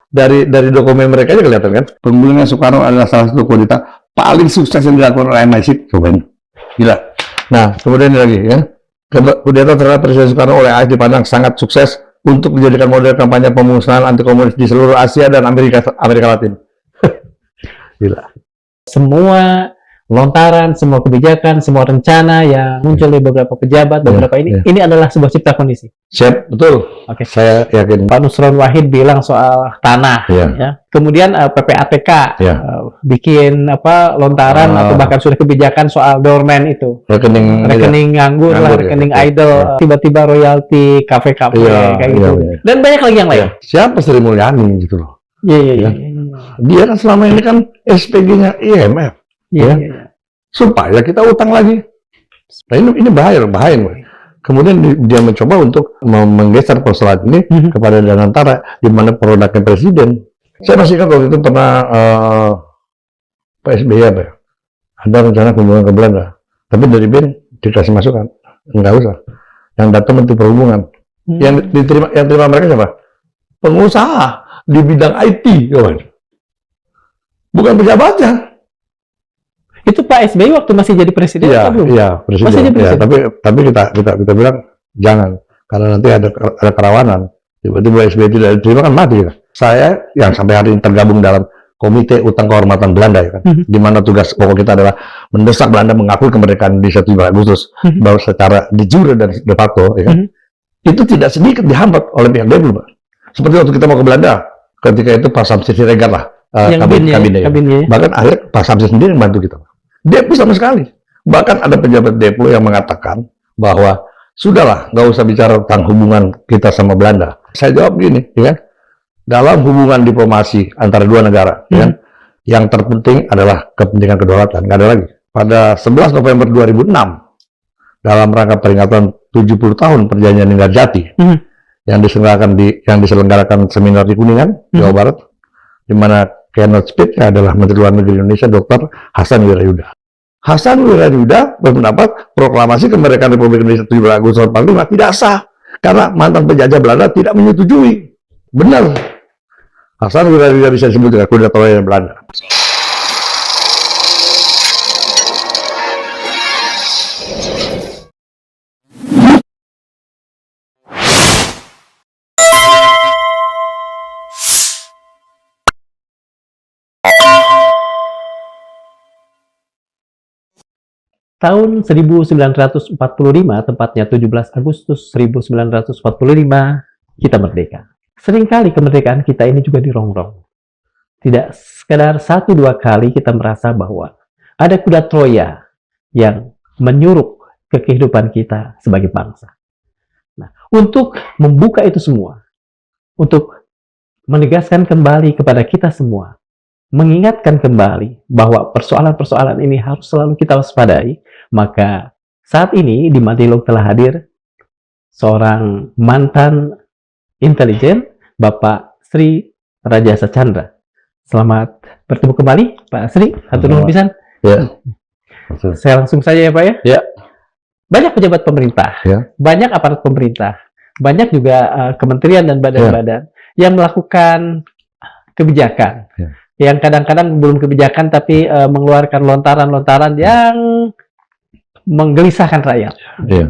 Dari dokumen mereka aja kelihatan kan. Pembunuhan Soekarno adalah salah satu kudeta paling sukses yang dilakukan oleh MI6. Cobain. Gila. Nah, kemudian ini lagi ya. Kudeta terhadap Presiden Soekarno oleh AS dipandang sangat sukses untuk dijadikan model kampanye pemusnahan anti komunis di seluruh Asia dan Amerika Latin. Gila. Semua lontaran, semua kebijakan, semua rencana yang muncul di beberapa pejabat, beberapa ini adalah sebuah cipta kondisi. Siap, betul. Oke. Saya yakin. Pak Nusron Wahid bilang soal tanah, ya. Kemudian PPATK bikin lontaran atau bahkan sudah kebijakan soal doorman itu, rekening nganggur lah, rekening idol, tiba-tiba royalti kafe-kafe kayak gitu. Dan banyak lagi yang lain. Siapa Sri Mulyani gitu loh? Iya. Dia kan selama ini kan SPG-nya IMF. Iya. Supaya kita utang lagi. Nah, ini bahaya. Kemudian dia mencoba untuk menggeser persoalan ini kepada Danantara, di mana produknya presiden. Saya masih ingat waktu itu pernah Pak SBY ada rencana kunjungan ke Belanda, tapi dari BIN dikasih masukan, nggak usah. Yang datang Menteri Perhubungan, yang terima mereka siapa? Pengusaha di bidang IT, bukan pejabatnya. Itu Pak SBY waktu masih jadi presiden atau belum? Iya, presiden. Masih jadi presiden. Tapi kita bilang jangan, karena nanti ada kerawanan. Tiba-tiba SBY tidak diterima kan mati. Kan? Saya yang sampai hari ini tergabung dalam Komite Utang Kehormatan Belanda, ya kan? Di mana tugas pokok kita adalah mendesak Belanda mengakui kemerdekaan di 1 Agustus, bahwa secara de jure dan de facto, ya kan? Itu tidak sedikit dihambat oleh pihak Debel, Pak. Seperti waktu kita mau ke Belanda, ketika itu Pak Samsi Siregar lah, kabinnya. Bahkan akhirnya Pak Samsi sendiri yang bantu kita. Depo sama sekali. Bahkan ada pejabat Depo yang mengatakan bahwa sudahlah, nggak usah bicara tentang hubungan kita sama Belanda. Saya jawab gini, ya kan? Dalam hubungan diplomasi antara dua negara, ya kan? Yang terpenting adalah kepentingan kedaulatan, nggak ada lagi. Pada 11 November 2006, dalam rangka peringatan 70 tahun Perjanjian Linggarjati, yang diselenggarakan seminar di Kuningan, Jawa Barat, di mana keynote speech adalah Menteri Luar Negeri Indonesia Dr. Hasan Wirayuda. Hasan Wirayuda berpendapat proklamasi kemerdekaan Republik Indonesia 17 Agustus 45 tidak sah karena mantan penjajah Belanda tidak menyetujui. Benar. Hasan Wirayuda bisa disebut dengan kudeta royal Belanda. Tahun 1945, tepatnya 17 Agustus 1945, kita merdeka. Seringkali kemerdekaan kita ini juga dirongrong. Tidak sekadar 1-2 kali kita merasa bahwa ada kuda Troya yang menyuruh ke kehidupan kita sebagai bangsa. Nah, untuk membuka itu semua, untuk menegaskan kembali kepada kita semua, mengingatkan kembali bahwa persoalan-persoalan ini harus selalu kita waspadai, maka saat ini di Madilog telah hadir seorang mantan intelijen, Bapak Sri Rajasa Chandra. Selamat bertemu kembali, Pak Sri. Hatur nuhun pisan. Ya. Saya langsung saja ya, Pak ya. Ya. Banyak pejabat pemerintah, banyak aparat pemerintah, banyak juga kementerian dan badan-badan yang melakukan kebijakan. Yang kadang-kadang belum kebijakan tapi mengeluarkan lontaran-lontaran yang menggelisahkan rakyat.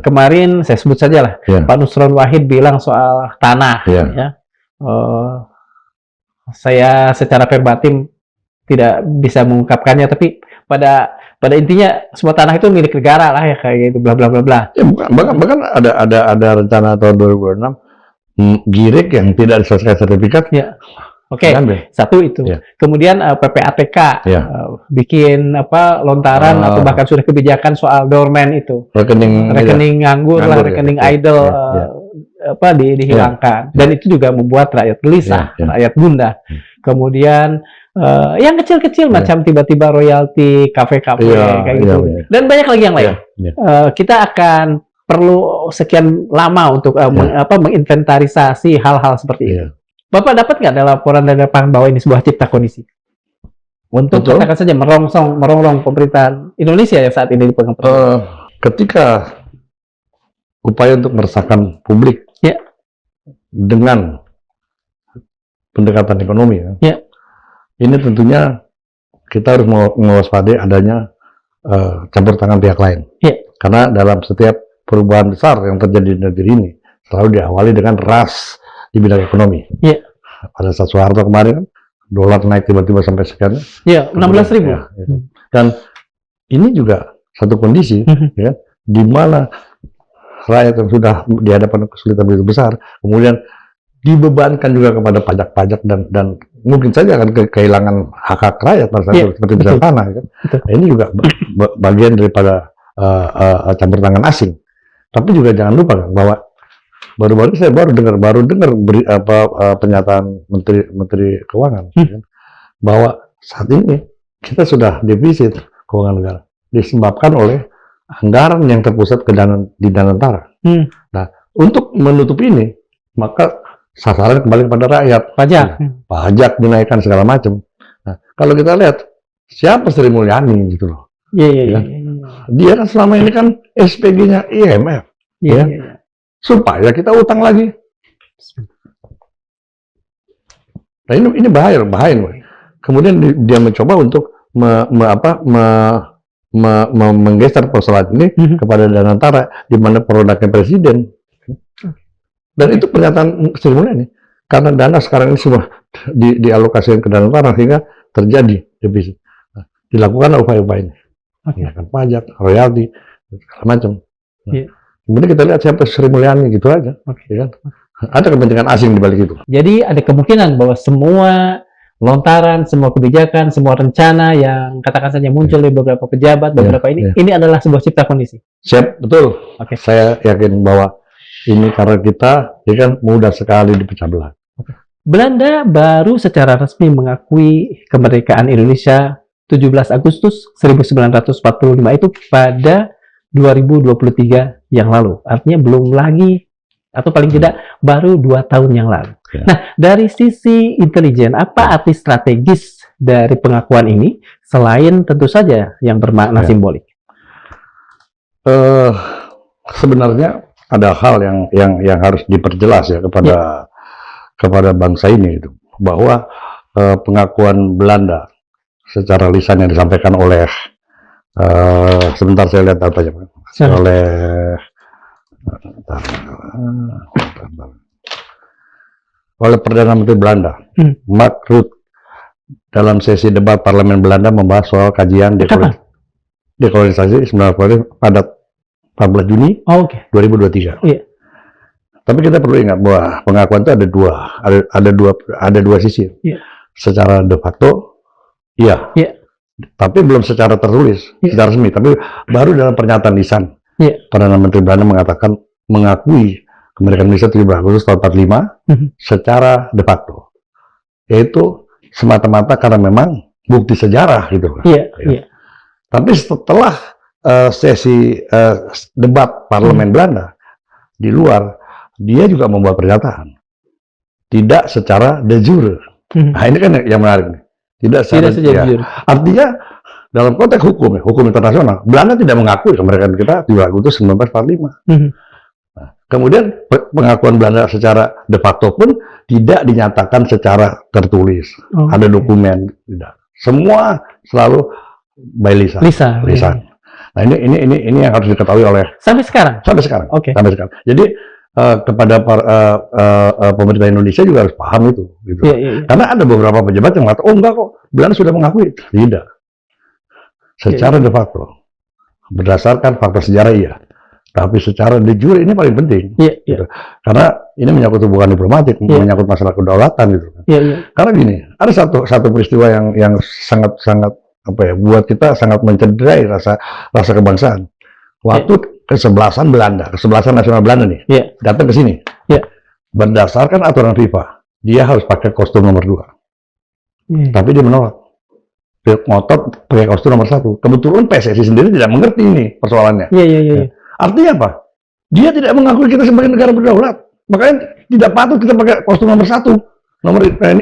Kemarin saya sebut saja lah, Pak Nusron Wahid bilang soal tanah. Saya secara verbatim tidak bisa mengungkapkannya, tapi pada intinya semua tanah itu milik negara lah ya, kayak gitu, bla bla bla bla. Ya, bahkan ada rencana tahun 2006 Girik yang tidak diselesaikan sertifikat. Oke, satu itu. Kemudian PPATK bikin lontaran atau bahkan sudah kebijakan soal doorman itu, rekening nganggur lah, rekening idol dihilangkan. Dan itu juga membuat rakyat gelisah, rakyat gundah. Kemudian yang kecil-kecil macam tiba-tiba royalti kafe-kafe kayak gitu. Dan banyak lagi yang lain. Kita akan perlu sekian lama untuk menginventarisasi hal-hal seperti itu. Bapak dapat nggak ada laporan dari lapangan bahwa ini sebuah cipta kondisi? Untuk katakan saja merongrong pemerintahan Indonesia yang saat ini dipegang ketika upaya untuk meresahkan publik dengan pendekatan ekonomi. Ya. Ya. Ini tentunya kita harus mewaspadai adanya campur tangan pihak lain. Ya. Karena dalam setiap perubahan besar yang terjadi di negeri ini selalu diawali dengan ras di bidang ekonomi. Ya. Pada saat Soeharto kemarin, dolar naik tiba-tiba sampai sekian. Ya, 16.000. Ya, gitu. Dan ini juga satu kondisi, ya, di mana rakyat yang sudah dihadapkan kesulitan begitu besar, kemudian dibebankan juga kepada pajak-pajak dan mungkin saja akan kehilangan hak-hak rakyat pada saat itu, seperti misalnya tanah. Kan? Nah, ini juga bagian daripada campur tangan asing. Tapi juga jangan lupa kan, bahwa baru-baru saya baru dengar pernyataan Menteri Keuangan kan, bahwa saat ini kita sudah defisit keuangan negara disebabkan oleh anggaran yang terpusat di Danantara. Nah, untuk menutup ini, maka sasaran kembali kepada rakyat. Pajak dinaikkan segala macam. Nah, kalau kita lihat siapa Sri Mulyani gitu loh. Iya. Dia kan selama ini kan SPG-nya IMF. Iya. Supaya kita utang lagi. Nah, ini bahaya. Kemudian dia mencoba untuk menggeser persoalan ini kepada Danantara, di mana produknya presiden. Dan itu pernyataan Sri Mulyani. Karena dana sekarang ini semua dialokasikan ke Danantara sehingga terjadi defisit. Nah, dilakukan upaya-upaya ini. Mengenakan pajak, royalti, segala macam. Nah, kemudian kita lihat siapa Sri Mulyani gitu aja. Ya kan? Ada kepentingan asing di balik itu. Jadi ada kemungkinan bahwa semua lontaran, semua kebijakan, semua rencana yang katakan saja muncul dari beberapa pejabat, ini adalah sebuah cipta kondisi. Siap, betul. Saya yakin bahwa ini karena kita, ya kan, mudah sekali dipecah belah. Belanda baru secara resmi mengakui kemerdekaan Indonesia 17 Agustus 1945 itu pada 2023 yang lalu. Artinya belum lagi, atau paling tidak baru 2 tahun yang lalu. Nah, dari sisi intelijen, apa arti strategis dari pengakuan ini selain tentu saja yang bermakna simbolik? Sebenarnya ada hal yang harus diperjelas ya kepada bangsa ini itu, bahwa pengakuan Belanda secara lisan yang disampaikan oleh sebentar saya lihat datanya oleh Perdana Menteri Belanda Mark Rutte dalam sesi debat parlemen Belanda membahas soal kajian dekolonisasi 1945 pada 14 Juni 2023. Tapi kita perlu ingat bahwa pengakuan itu ada dua sisi. Secara de facto, tapi belum secara tertulis, secara resmi. Tapi baru dalam pernyataan lisan, Perdana Menteri Belanda mengatakan mengakui kemerdekaan Indonesia 17 Agustus tahun 45 secara de facto, yaitu semata-mata karena memang bukti sejarah gitu. Tapi setelah sesi debat parlemen Belanda di luar, dia juga membuat pernyataan tidak secara de jure. Nah, ini kan yang menarik nih. Tidak secara de jure. Artinya dalam konteks hukum internasional, Belanda tidak mengakui kemerdekaan kita 17 Agustus 1945. Nah, kemudian pengakuan Belanda secara de facto pun tidak dinyatakan secara tertulis. Ada dokumen, tidak. Semua selalu by lisan. Nah, ini yang harus diketahui oleh sampai sekarang. Sampai sekarang. Jadi kepada pemerintah Indonesia juga harus paham itu. Gitu. Karena ada beberapa pejabat yang mengatakan, oh enggak kok, Belanda sudah mengakui. Tidak. Secara de facto, berdasarkan fakta sejarah iya. Tapi secara de jure ini paling penting. Gitu. Karena ini menyangkut hubungan diplomatik, menyangkut masalah kedaulatan gitu. Karena gini, ada satu peristiwa yang sangat buat kita sangat mencederai rasa kebangsaan. Waktu kesebelasan nasional Belanda nih, datang ke sini. Berdasarkan aturan FIFA, dia harus pakai kostum nomor 2. Tapi dia menolak. Dia ngotot pakai kostum nomor 1. Kebetulan PSSI sendiri tidak mengerti ini persoalannya. Artinya apa? Dia tidak mengakui kita sebagai negara berdaulat. Makanya tidak patut kita pakai kostum nomor 1.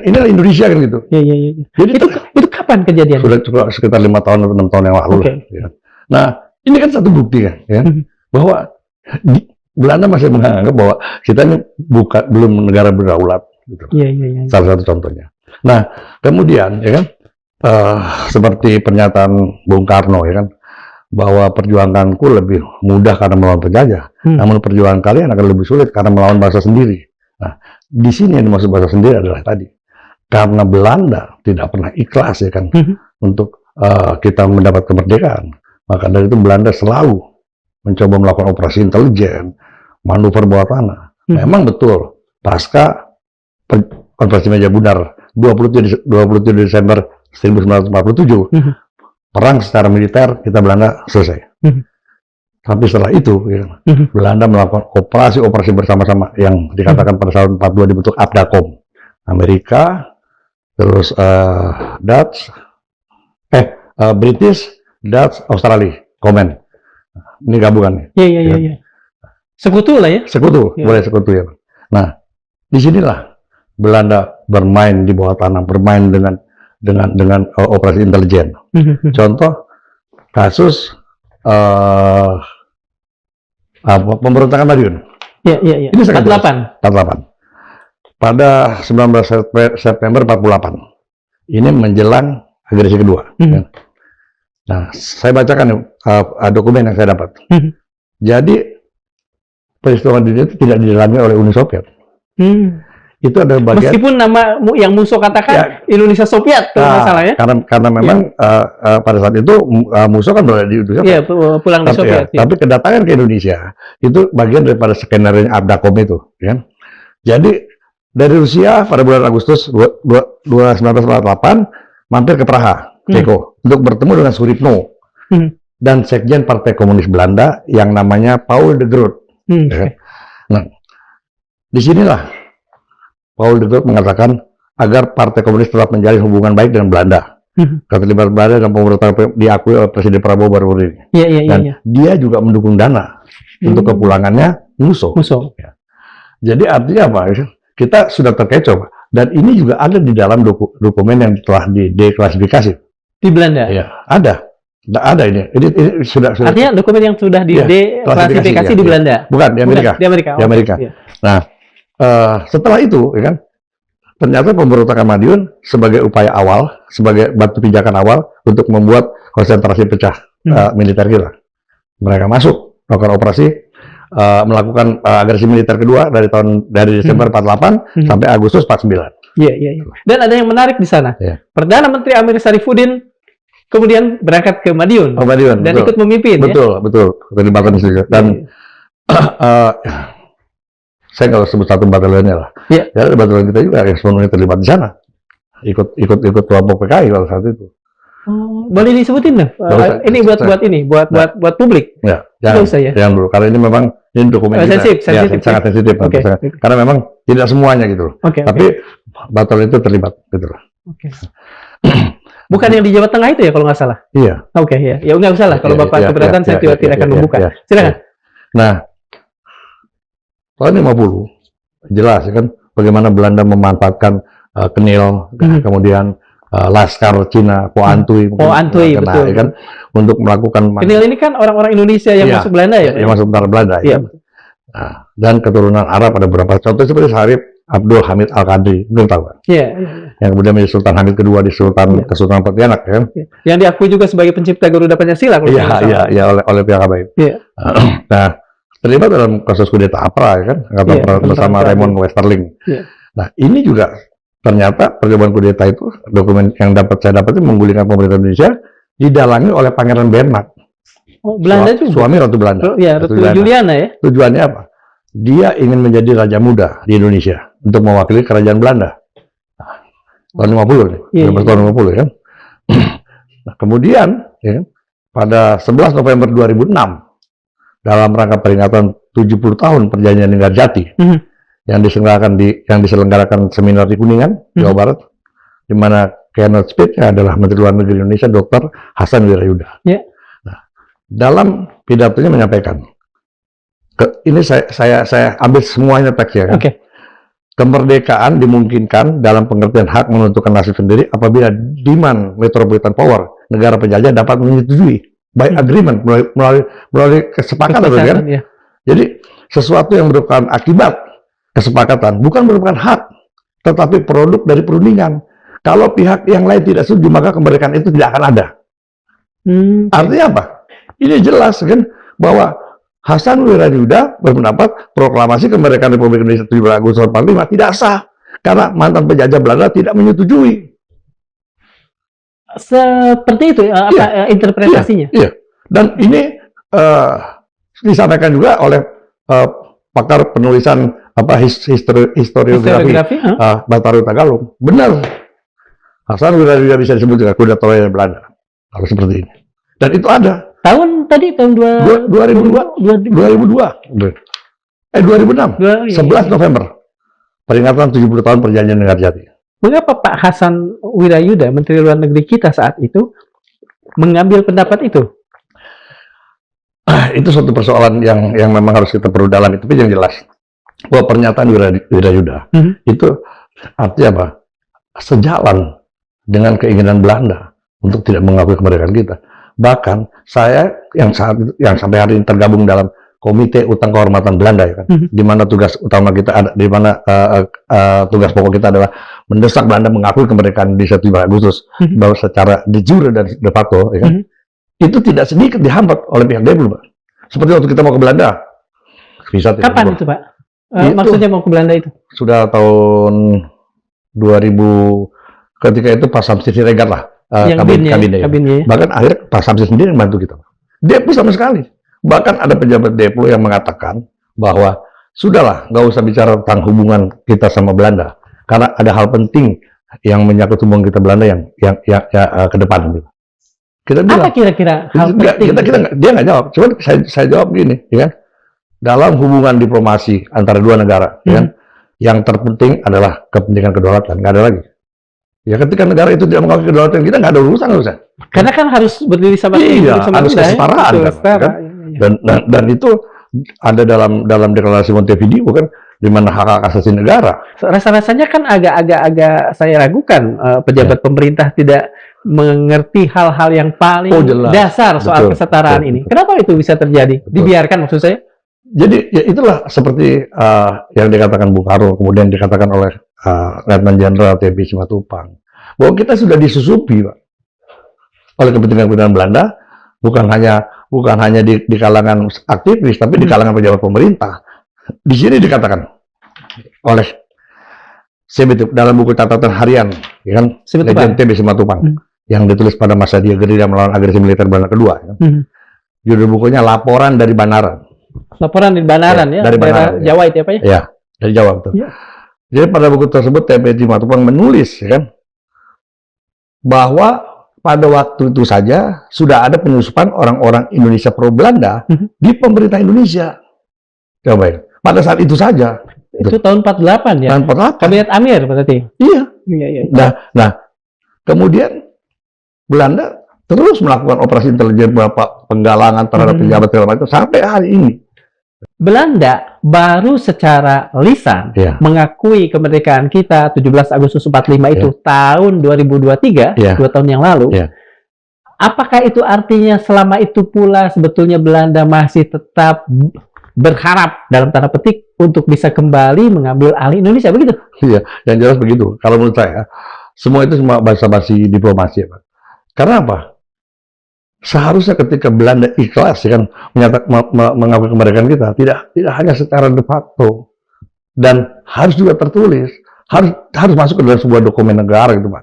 Inilah Indonesia kan gitu. Jadi itu kapan kejadian? Sudah sekitar 5 tahun atau 6 tahun yang lalu. Nah, ini kan satu bukti kan, bahwa Belanda masih menganggap bahwa kita ini belum negara berdaulat, Gitu. Iya, iya, iya. Salah satu contohnya. Nah, kemudian ya kan seperti pernyataan Bung Karno ya kan, bahwa perjuanganku lebih mudah karena melawan penjajah, namun perjuangan kalian akan lebih sulit karena melawan bangsa sendiri. Nah, di sini yang dimaksud bangsa sendiri adalah tadi, karena Belanda tidak pernah ikhlas ya kan untuk kita mendapat kemerdekaan, maka dari itu Belanda selalu mencoba melakukan operasi intelijen, manuver bawah tanah. Memang betul, pasca konferensi meja bundar 27 Desember 1947, perang secara militer kita Belanda selesai. Tapi setelah itu, ya, Belanda melakukan operasi-operasi bersama-sama yang dikatakan pada tahun 42 dibentuk Abdacom. Amerika, terus British, Dutch, Australia, Komen. Ini gabungan. Iya. Sekutu lah ya. Sekutu, boleh sekutu ya. Nah, disinilah Belanda bermain di bawah tanah, bermain dengan operasi intelijen. Contoh kasus pemberontakan Madiun. Iya. Ini sangat 48. Pada 19 September 48. Ini menjelang agresi kedua. Nah, saya bacakan dokumen yang saya dapat. Jadi peristiwa Madiun itu tidak didalami oleh Uni Soviet. Itu adalah bagian. Meskipun nama yang musuh katakan ya, Indonesia Soviet kalau masalah ya. Karena memang pada saat itu musuh kan berada di Indonesia. Iya, pulang di Soviet. Tapi kedatangan ke Indonesia itu bagian daripada skenario Abdacom itu, kan? Jadi dari Rusia pada bulan Agustus 1948 mampir ke Praha, Ceko, untuk bertemu dengan Suripno dan Sekjen Partai Komunis Belanda yang namanya Paul de Groot. Ya. Nah, disinilah Paul de Groot mengatakan agar Partai Komunis tetap menjalin hubungan baik dengan Belanda. Keterlibatan Belanda dan pemberontakan diakui oleh Presiden Prabowo baru-baru ini. Dan dia juga mendukung dana untuk kepulangannya musuh. Ya. Jadi artinya apa? Kita sudah terkecoh. Dan ini juga ada di dalam dokumen yang telah dideklasifikasi. Di Belanda? Ya, ada. Ada ini sudah. Artinya dokumen yang sudah dideklasifikasi di Belanda? Bukan, di Amerika. Di Amerika. Ya. Nah, setelah itu, ya kan, ternyata pemberontakan Madiun sebagai upaya awal, sebagai batu pijakan awal untuk membuat konsentrasi pecah militer kita. Mereka masuk melakukan operasi, melakukan agresi militer kedua dari Desember 48 sampai Agustus 49. Iya. Dan ada yang menarik di sana. Perdana Menteri Amir Sarifuddin kemudian berangkat ke Madiun, dan betul. Ikut memimpin. Betul. Keterlibatan di situ. Dan saya nggak sebut satu batalionnya lah. Ya, batalion kita juga yang sepenuhnya terlibat di sana. Ikut kelompok PKI pada saat itu. Boleh disebutin nggak? Ini buat publik. Ya, jangan dulu. Karena ini memang ini dokumen sensitif. Sangat sensitif. Karena memang tidak semuanya gitu. Tapi batalion itu terlibat gitu loh. Bukan yang di Jawa Tengah itu ya kalau nggak salah? Iya. Ya nggak usah lah. Kalau Bapak keberatan, saya tidak akan membuka. Silakan. Nah, tahun 50 jelas ya kan bagaimana Belanda memanfaatkan Kenil, kemudian Laskar Cina, Po Antui, betul. Ya kan, untuk melakukan. Kenil ini kan orang-orang Indonesia yang masuk Belanda ya? Yang masuk Belanda. Ya. Nah, dan keturunan Arab ada beberapa contoh seperti Syarif Abdul Hamid Al-Qadri, belum tahu kan? Iya. Yang kemudian menjadi Sultan Hamid kedua di Kesultanan Pontianak, kan? Yang diakui juga sebagai pencipta Garuda Pancasila. Iya, oleh pihak Habaib. Nah, terlibat dalam kasus kudeta APRA, kan? Bersama Raymond Westerling. Nah, ini juga ternyata percobaan kudeta itu, dokumen yang saya dapat itu menggulingkan pemerintah Indonesia didalangi oleh Pangeran Bernhard. Belanda juga? Suami Ratu Belanda. Ratu Juliana ya? Tujuannya apa? Dia ingin menjadi raja muda di Indonesia untuk mewakili kerajaan Belanda. Tahun 50 nih, tahun 50 kan. Nah, kemudian ya, pada 11 November 2006 dalam rangka peringatan 70 tahun perjanjian Linggarjati yang diselenggarakan seminar di Kuningan, Jawa Barat, di mana keynote speech-nya adalah Menteri Luar Negeri Indonesia Dr. Hasan Wirayuda. Nah, dalam pidatonya menyampaikan, ini saya ambil semuanya teksnya kan. Kemerdekaan dimungkinkan dalam pengertian hak menentukan nasib sendiri apabila demand metropolitan power negara penjajah dapat menyetujui by agreement melalui kesepakatan kan. Jadi sesuatu yang merupakan akibat kesepakatan bukan merupakan hak, tetapi produk dari perundingan. Kalau pihak yang lain tidak setuju, maka kemerdekaan itu tidak akan ada. Artinya apa? Ini jelas kan bahwa Hasan Wirajuda berpendapat proklamasi kemerdekaan Republik Indonesia 17 Agustus 45 tidak sah karena mantan penjajah Belanda tidak menyetujui. Seperti itu interpretasinya. Iya. Dan ini disampaikan juga oleh pakar penulisan historiografi Bataru Tagalog. Benar. Hasan Wirajuda bisa disebut juga kuda Troya Belanda. Harus seperti ini. Dan itu ada. Tahun 2002. 2006. 11 November. Peringatan 70 tahun Perjanjian Ngarjati. Mengapa Pak Hasan Wirayuda, Menteri Luar Negeri kita saat itu, mengambil pendapat itu? Itu suatu persoalan yang memang harus kita perlu dalami. Tapi yang jelas, bahwa pernyataan Wirayuda itu artinya apa? Sejalan dengan keinginan Belanda untuk tidak mengakui kemerdekaan kita. Bahkan saya yang sampai hari ini tergabung dalam Komite Utang Kehormatan Belanda, ya kan? Di mana tugas utama kita ada, di mana tugas pokok kita adalah mendesak Belanda mengakui kemerdekaan di 17 Agustus, bahwa secara de jure dan de facto, ya kan? Itu tidak sedikit dihambat oleh pihak Deplu, Pak. Seperti waktu kita mau ke Belanda. Kapan itu, Pak? Maksudnya mau ke Belanda itu? Sudah tahun 2000. Ketika itu Pak Samsi Siregar lah, kabinnya. Bahkan akhirnya Pak Samsi sendiri yang bantu kita. Deplu sama sekali. Bahkan ada pejabat Deplu yang mengatakan bahwa sudahlah, nggak usah bicara tentang hubungan kita sama Belanda, karena ada hal penting yang menyangkut hubungan kita Belanda yang ke depan. Kita bilang, apa kira-kira hal penting? Dia nggak jawab. Cuman saya jawab gini, ya kan? Dalam hubungan diplomasi antara dua negara, ya kan? Yang terpenting adalah kepentingan kedaulatan, nggak ada lagi. Ya ketika negara itu tidak mengakui kedaulatan kita, nggak ada urusan. Karena kan harus berdiri sama harus kesetaraan. Dan itu ada dalam deklarasi Montevideo kan, di mana hak asasi negara. Rasa-rasanya kan agak saya ragukan pejabat pemerintah tidak mengerti hal-hal yang paling dasar soal kesetaraan ini. Kenapa itu bisa terjadi? Dibiarkan maksud saya? Jadi ya itulah seperti yang dikatakan Bung Karno, kemudian dikatakan oleh Letnan Jenderal T.B. Simatupang, bahwa kita sudah disusupi, Pak, oleh kepentingan Belanda, bukan hanya di kalangan aktivis, tapi di kalangan pejabat pemerintah. Di sini dikatakan oleh CBT dalam buku catatan harian, ya kan, Legend T.B. Simatupang, yang ditulis pada masa dia gerilya melawan agresi militer Belanda kedua. Ya. Judul bukunya Laporan dari Banaran. Laporan dari Banaran, ya, dari Banaran, Jawa itu apa ya? Ya, dari Jawa betul. Ya. Jadi pada buku tersebut T.B. Simatupang menulis, ya kan, bahwa pada waktu itu saja sudah ada penyusupan orang-orang Indonesia pro Belanda di pemerintah Indonesia. Coba ya. Pada saat itu saja. Itu tahun 48 ya? Tahun 48. Kabinet Amir berarti? Iya. Iya. Nah, kemudian Belanda terus melakukan operasi intelijen, beberapa penggalangan terhadap pejabat segala macam sampai hari ini. Belanda baru secara lisan mengakui kemerdekaan kita 17 Agustus 45 itu tahun 2023, 2 tahun yang lalu. Apakah itu artinya selama itu pula sebetulnya Belanda masih tetap berharap dalam tanda petik untuk bisa kembali mengambil alih Indonesia, begitu? Iya, yang jelas begitu. Kalau menurut saya, semua itu cuma basa-basi diplomasi, Pak. Karena apa? Seharusnya ketika Belanda ikhlas, ya kan, mengakui kemerdekaan kita, tidak hanya secara de facto, dan harus juga tertulis, harus masuk ke dalam sebuah dokumen negara, gitu, Pak.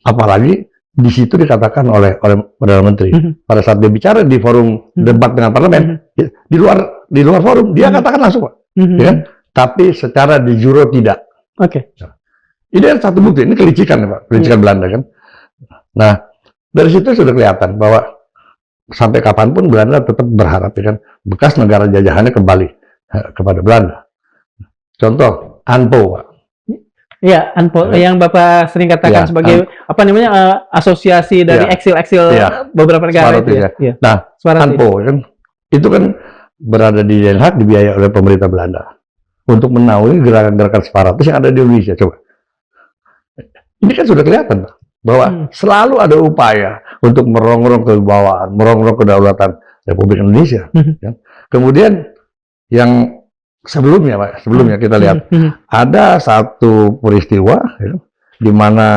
Apalagi di situ dikatakan oleh Perdana Menteri pada saat dia bicara di forum debat dengan parlemen, di luar forum dia katakan langsung, Pak, ya kan? Tapi secara de jure tidak. Oke. Ini ada satu bukti, ini kelicikan, Pak, kelicikan Belanda kan. Nah, dari situ sudah kelihatan bahwa sampai kapanpun Belanda tetap berharap, ya kan, bekas negara jajahannya kembali kepada Belanda. Contoh, ANPO, Pak. Iya, ANPO yang Bapak sering katakan sebagai apa namanya asosiasi dari eksil-eksil beberapa negara itu. Nah, ANPO kan itu kan berada di Den Haag, dibiayai oleh pemerintah Belanda untuk menaungi gerakan-gerakan separatis yang ada di Indonesia. Coba, ini kan sudah kelihatan, Pak, bahwa selalu ada upaya untuk merongrong kewibawaan, merongrong kedaulatan Republik Indonesia. Kemudian yang sebelumnya Pak, sebelumnya kita lihat ada satu peristiwa ya, di mana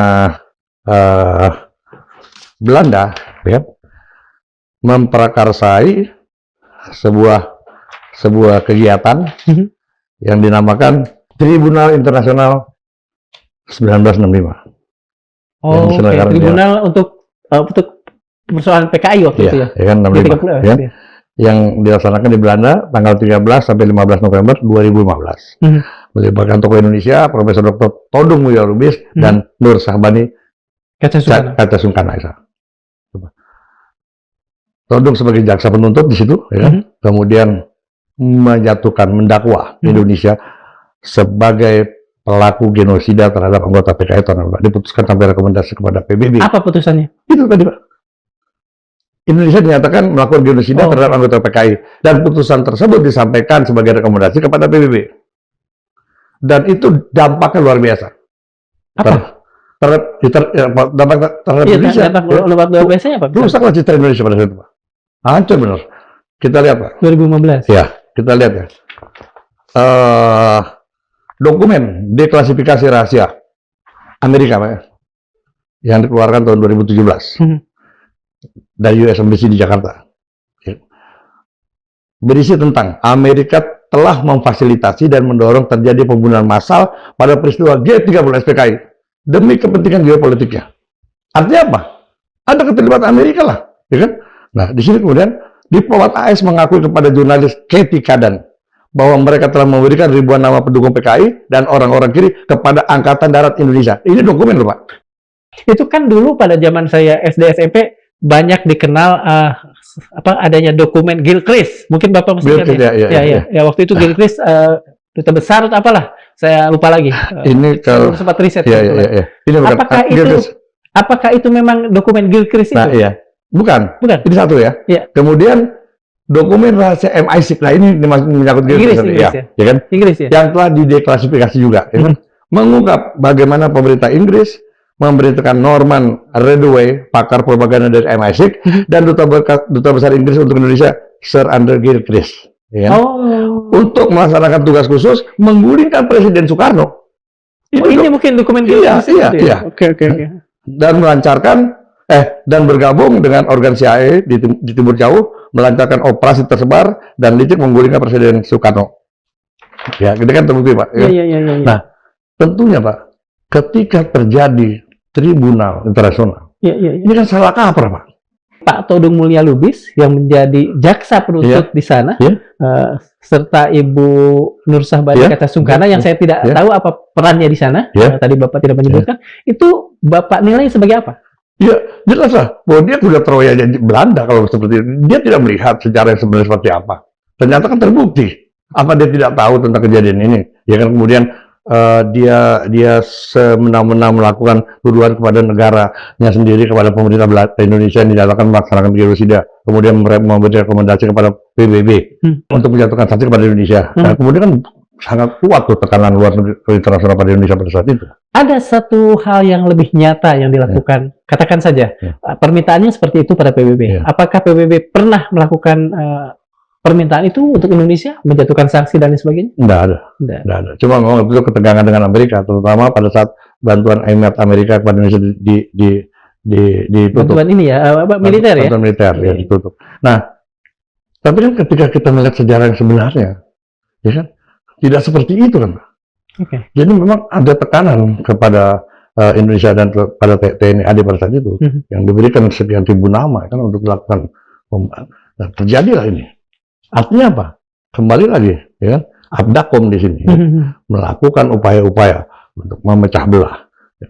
Belanda ya, memprakarsai sebuah kegiatan yang dinamakan Tribunal Internasional 1965. Oh, Yang oke. diselenggarakan Tribunal untuk persoalan PKI waktu itu ya. Ya kan 65, ya, yang dilaksanakan di Belanda tanggal 13 sampai 15 November 2015. Melibatkan tokoh Indonesia, Profesor Dr. Todung Mulya Lubis dan Nur Sahbani Kaca Sungkana. Todung sebagai jaksa penuntut di situ, ya kan? Kemudian menjatuhkan, mendakwa Indonesia sebagai pelaku genosida terhadap anggota PKI tahun 2015. Diputuskan sampai rekomendasi kepada PBB. Apa putusannya? Itu tadi Pak. Indonesia dinyatakan melakukan genosida terhadap anggota PKI, dan putusan tersebut disampaikan sebagai rekomendasi kepada PBB. Dan itu dampaknya luar biasa. Apa? Dampak terhadap Indonesia. Dampak luar biasanya apa? Rusaklah citra Indonesia pada saat itu Pak. Hancur benar. Kita lihat Pak. 2015. Ya, kita lihat ya. Dokumen deklasifikasi rahasia Amerika Pak, yang dikeluarkan tahun 2017 dari US Embassy di Jakarta, berisi tentang Amerika telah memfasilitasi dan mendorong terjadi pembunuhan massal pada peristiwa G30 SPKI demi kepentingan geopolitiknya. Artinya apa? Ada keterlibatan Amerika lah, ya kan? Nah, di sini kemudian diplomat AS mengakui kepada jurnalis Katie Kadan bahwa mereka telah memberikan ribuan nama pendukung PKI dan orang-orang kiri kepada Angkatan Darat Indonesia. Ini dokumen loh Pak. Itu kan dulu pada zaman saya SD SMP banyak dikenal adanya dokumen Gilchrist. Mungkin Bapak masih ingat ya? Ya, waktu itu Gilchrist duta besar atau apalah. Saya lupa lagi. Ini kalau sempat riset. Ini bukan. Apakah itu memang dokumen Gilchrist itu? Nah, iya. Bukan. Ini satu ya. Kemudian dokumen rahasia MI6. Nah, ini menyangkut Inggris ya kan? Inggris ya. Yang telah dideklasifikasi juga, ya kan? Mengungkap bagaimana pemerintah Inggris memberitakan Norman Redway, pakar propaganda dari MI6, dan duta besar Inggris untuk Indonesia, Sir Andrew Gilchrist, ya kan? Untuk melaksanakan tugas khusus menggulingkan Presiden Soekarno. Ini mungkin dokumen Gilchrist. Iya. Oke. Dan melancarkan dan bergabung dengan organ CIA di Timur Jauh, melancarkan operasi tersebar dan licik menggulingkan Presiden Soekarno. Ya, ini kan terbukti Pak. Iya. Nah, tentunya Pak, ketika terjadi Tribunal Internasional, ini kan salah kaprah Pak. Pak Todung Mulya Lubis yang menjadi jaksa penuntut di sana, serta Ibu Nur Sahbani Kaca Sungkana yang saya tidak tahu apa perannya di sana, tadi Bapak tidak menyebutkan, itu Bapak nilai sebagai apa? Ya, jelas lah bahwa dia sudah teroya janji Belanda kalau seperti itu. Dia tidak melihat sejarah yang sebenarnya seperti apa. Ternyata kan terbukti. Apa dia tidak tahu tentang kejadian ini? Ya kan, kemudian dia semena-mena melakukan tuduhan kepada negaranya sendiri, kepada pemerintah Indonesia yang dinyatakan melaksanakan genosida. Kemudian memberi rekomendasi kepada PBB untuk menjatuhkan sanksi kepada Indonesia. Nah, kemudian kan sangat kuat tuh tekanan luar negeri internasional pada Indonesia pada saat itu. Ada satu hal yang lebih nyata yang dilakukan, katakan saja, permintaannya seperti itu pada PBB. Apakah PBB pernah melakukan permintaan itu untuk Indonesia, menjatuhkan sanksi dan lain sebagainya? Tidak ada. Cuma memang itu ketegangan dengan Amerika, terutama pada saat bantuan IMF Amerika kepada Indonesia ditutup. Bantuan ini ya, militer ya? Bantuan militer ya ditutup. Nah, tapi kan ketika kita melihat sejarah yang sebenarnya, ya kan, tidak seperti itu kan Pak. Jadi memang ada tekanan kepada Indonesia dan kepada TNI AD pada saat itu, yang diberikan sekian ribu nama kan untuk melakukan nah, terjadilah ini. Artinya apa? Kembali lagi, ya kan, Abdakom di sini melakukan upaya-upaya untuk memecah belah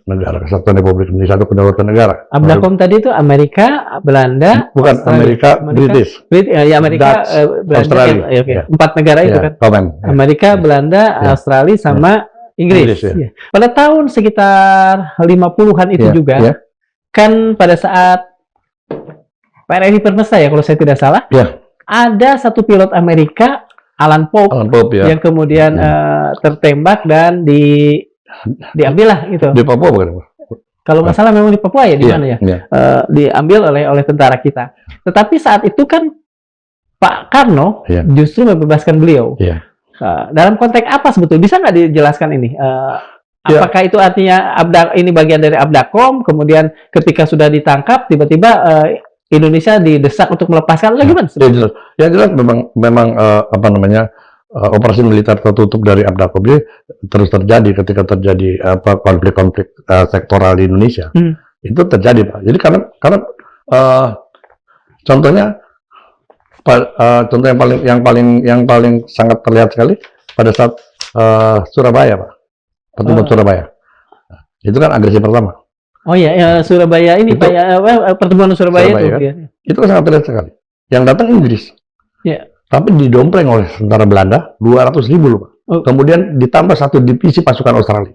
negara kesatuan Republik Indonesia atau kedaulatan negara. Abdakom tadi itu Amerika, Belanda, bukan Amerika, British. Amerika, Dutch, Belanda, Australia. 4 negara itu kan. Amerika, Belanda, Australia, sama Inggris. Pada tahun sekitar 50-an itu juga, kan pada saat PRRI Permesta ya, kalau saya tidak salah, ada satu pilot Amerika, Alan Pope yang kemudian tertembak dan diambillah gitu. Di Papua bukan? Kalau nggak salah memang di Papua ya, di mana ya? Diambil oleh tentara kita. Tetapi saat itu kan Pak Karno justru membebaskan beliau. Dalam konteks apa sebetulnya? Bisa nggak dijelaskan ini? Ya. Apakah itu artinya ini bagian dari Abdakom, kemudian ketika sudah ditangkap, tiba-tiba Indonesia didesak untuk melepaskan, atau gimana? Ya jelas, ya jelas memang apa namanya operasi militer tertutup dari Abdakom ini terus terjadi ketika terjadi konflik-konflik sektoral di Indonesia. Itu terjadi, Pak. Jadi karena contohnya contoh yang paling sangat terlihat sekali pada saat Surabaya, Pak. Pertemuan Surabaya. Itu kan agresi pertama. Oh iya, Surabaya ini, Pak, pertemuan Surabaya itu. Kan? Itu kan sangat terlihat sekali. Yang datang Inggris. Ya. Tapi didompleng oleh tentara Belanda 200.000 loh, Pak. Kemudian ditambah 1 divisi pasukan Australia.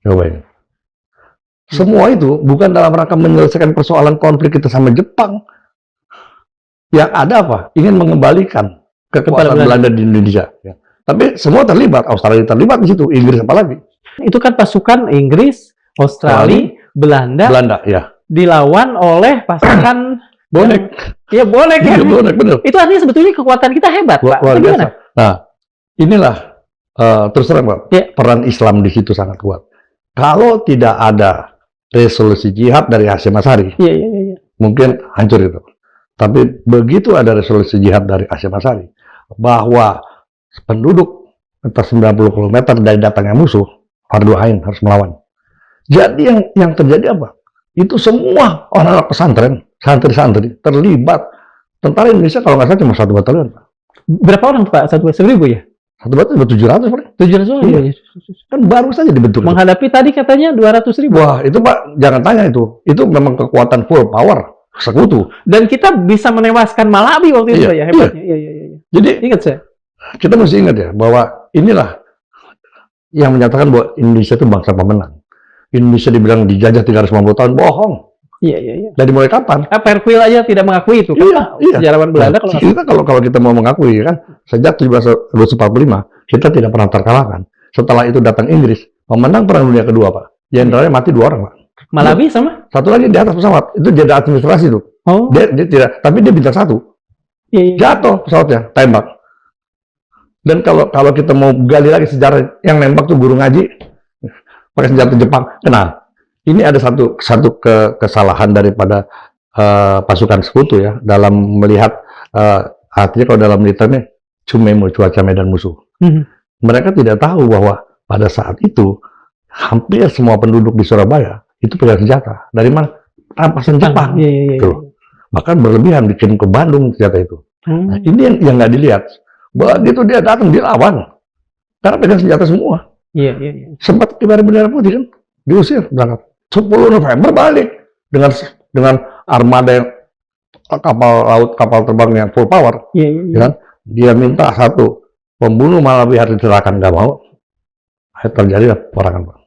Coba ini. Semua itu bukan dalam rangka menyelesaikan persoalan konflik kita sama Jepang. Yang ada apa? Ingin mengembalikan kekuatan Belanda di Indonesia. Ya. Tapi semua terlibat, Australia terlibat di situ, Inggris apalagi. Itu kan pasukan Inggris, Australia, Belanda, ya. Dilawan oleh pasukan bonek. Iya, bonek ya. Bonek, benar. Itu artinya sebetulnya kekuatan kita hebat, Pak. Luar biasa. Nah, inilah terus terang, Pak, peran Islam di situ sangat kuat. Kalau tidak ada resolusi jihad dari Hasyim Asy'ari, mungkin hancur itu. Tapi begitu ada resolusi jihad dari Hasyim Asy'ari, bahwa penduduk atas 90 km dari datangnya musuh, fardu ain harus melawan. Jadi yang terjadi apa? Itu semua orang-orang pesantren, santri-santri terlibat. Tentara Indonesia kalau nggak salah cuma 1 batalion. Berapa orang, Pak? 1.000 ya? 1 batalion 700, Pak. 700 orang. Iya. Kan baru saja dibentuk. Menghadapi tadi katanya 200.000. Wah, itu, Pak, jangan tanya itu. Itu memang kekuatan full power sekutu. Dan kita bisa menewaskan Malawi waktu itu, ya, hebatnya. Iya. Jadi ingat saya. Kita mesti ingat ya, bahwa inilah yang menyatakan bahwa Indonesia itu bangsa pemenang. Indonesia dibilang dijajah 350 tahun, bohong. Iya. Dari mulai kapan? Perquil aja tidak mengakui itu. Iya. Sejarawan Belanda kalau kita mau mengakui kan, sejak 1745 kita tidak pernah terkalahkan. Setelah itu datang Inggris, pemenang Perang Dunia Kedua, Pak. Jenderalnya mati 2 orang, Pak. Malawi sama? Satu lagi di atas pesawat, itu jadi administrasi tuh. Oh. Dia tidak, tapi dia bintang 1. Iya. Jatuh pesawatnya, tembak. Dan kalau kita mau gali lagi sejarah, yang nembak tuh guru ngaji pakai senjata Jepang, kenal. Ini ada satu kesalahan daripada pasukan sekutu ya dalam melihat artinya kalau dalam militernya cumemu, cuaca medan musuh. Mereka tidak tahu bahwa pada saat itu hampir semua penduduk di Surabaya itu pegang senjata. Dari mana? Rampasan Jepang. Iya. Bahkan berlebihan bikin ke Bandung senjata itu. Nah, ini yang nggak dilihat. Begitu dia datang, dia lawan. Karena pegang senjata semua. Iya. Sempat kibar bendera putih kan, diusir berangkat. 10 November balik dengan armada yang kapal laut, kapal terbang yang full power. Iya. Kan? Dia minta 1 pembunuh Malawi harus diserahkan, nggak mau. Akhirnya terjadi peperangan, Pak.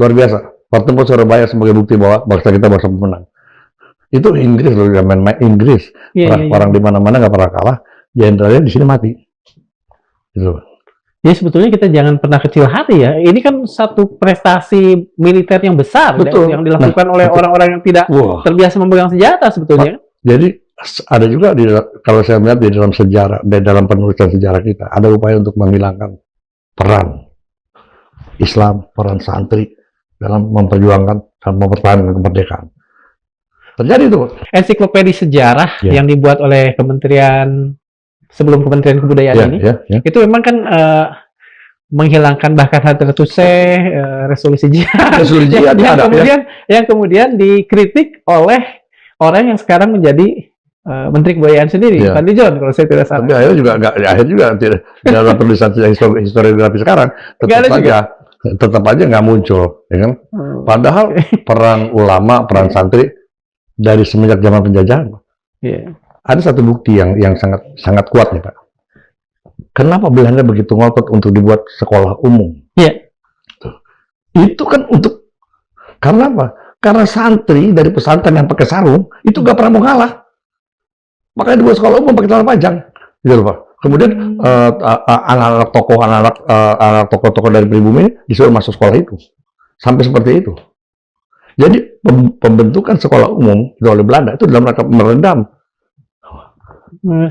Luar biasa. Pertemuan Surabaya sebagai bukti bahwa bangsa kita bangsa pemenang. Itu Inggris loh, main Inggris. Orang di mana-mana nggak pernah kalah. Jenderalnya di sini mati. Gitu. Ya sebetulnya kita jangan pernah kecil hati ya. Ini kan satu prestasi militer yang besar. Betul. Yang dilakukan oleh orang-orang yang tidak terbiasa memegang senjata sebetulnya. Jadi ada juga kalau saya melihat di dalam sejarah, di dalam penulisan sejarah kita, ada upaya untuk menghilangkan peran Islam, peran santri dalam memperjuangkan dan mempertahankan kemerdekaan. Terjadi itu. Ensiklopedi sejarah yang dibuat oleh Kementerian sebelum Kementerian Kebudayaan ini, itu memang kan menghilangkan bahkan resolusi jihad, yang kemudian dikritik oleh orang yang sekarang menjadi Menteri Kebudayaan sendiri, Fadli John, kalau saya tidak salah. Tapi akhirnya juga tidak dalam penulisan historiografi sekarang tetap aja nggak muncul, ya kan? Padahal peran ulama, peran santri dari semenjak zaman penjajahan. Ada satu bukti yang sangat kuat nih, Pak. Kenapa Belanda begitu ngotot untuk dibuat sekolah umum? Itu kan karena apa? Karena santri dari pesantren yang pakai sarung itu gak pernah mau kalah. Makanya dibuat sekolah umum pakai celana panjang, gitu loh, Pak. Kemudian anak-anak tokoh-tokoh dari pribumi disuruh masuk sekolah itu, sampai seperti itu. Jadi pembentukan sekolah umum oleh Belanda itu dalam rangka meredam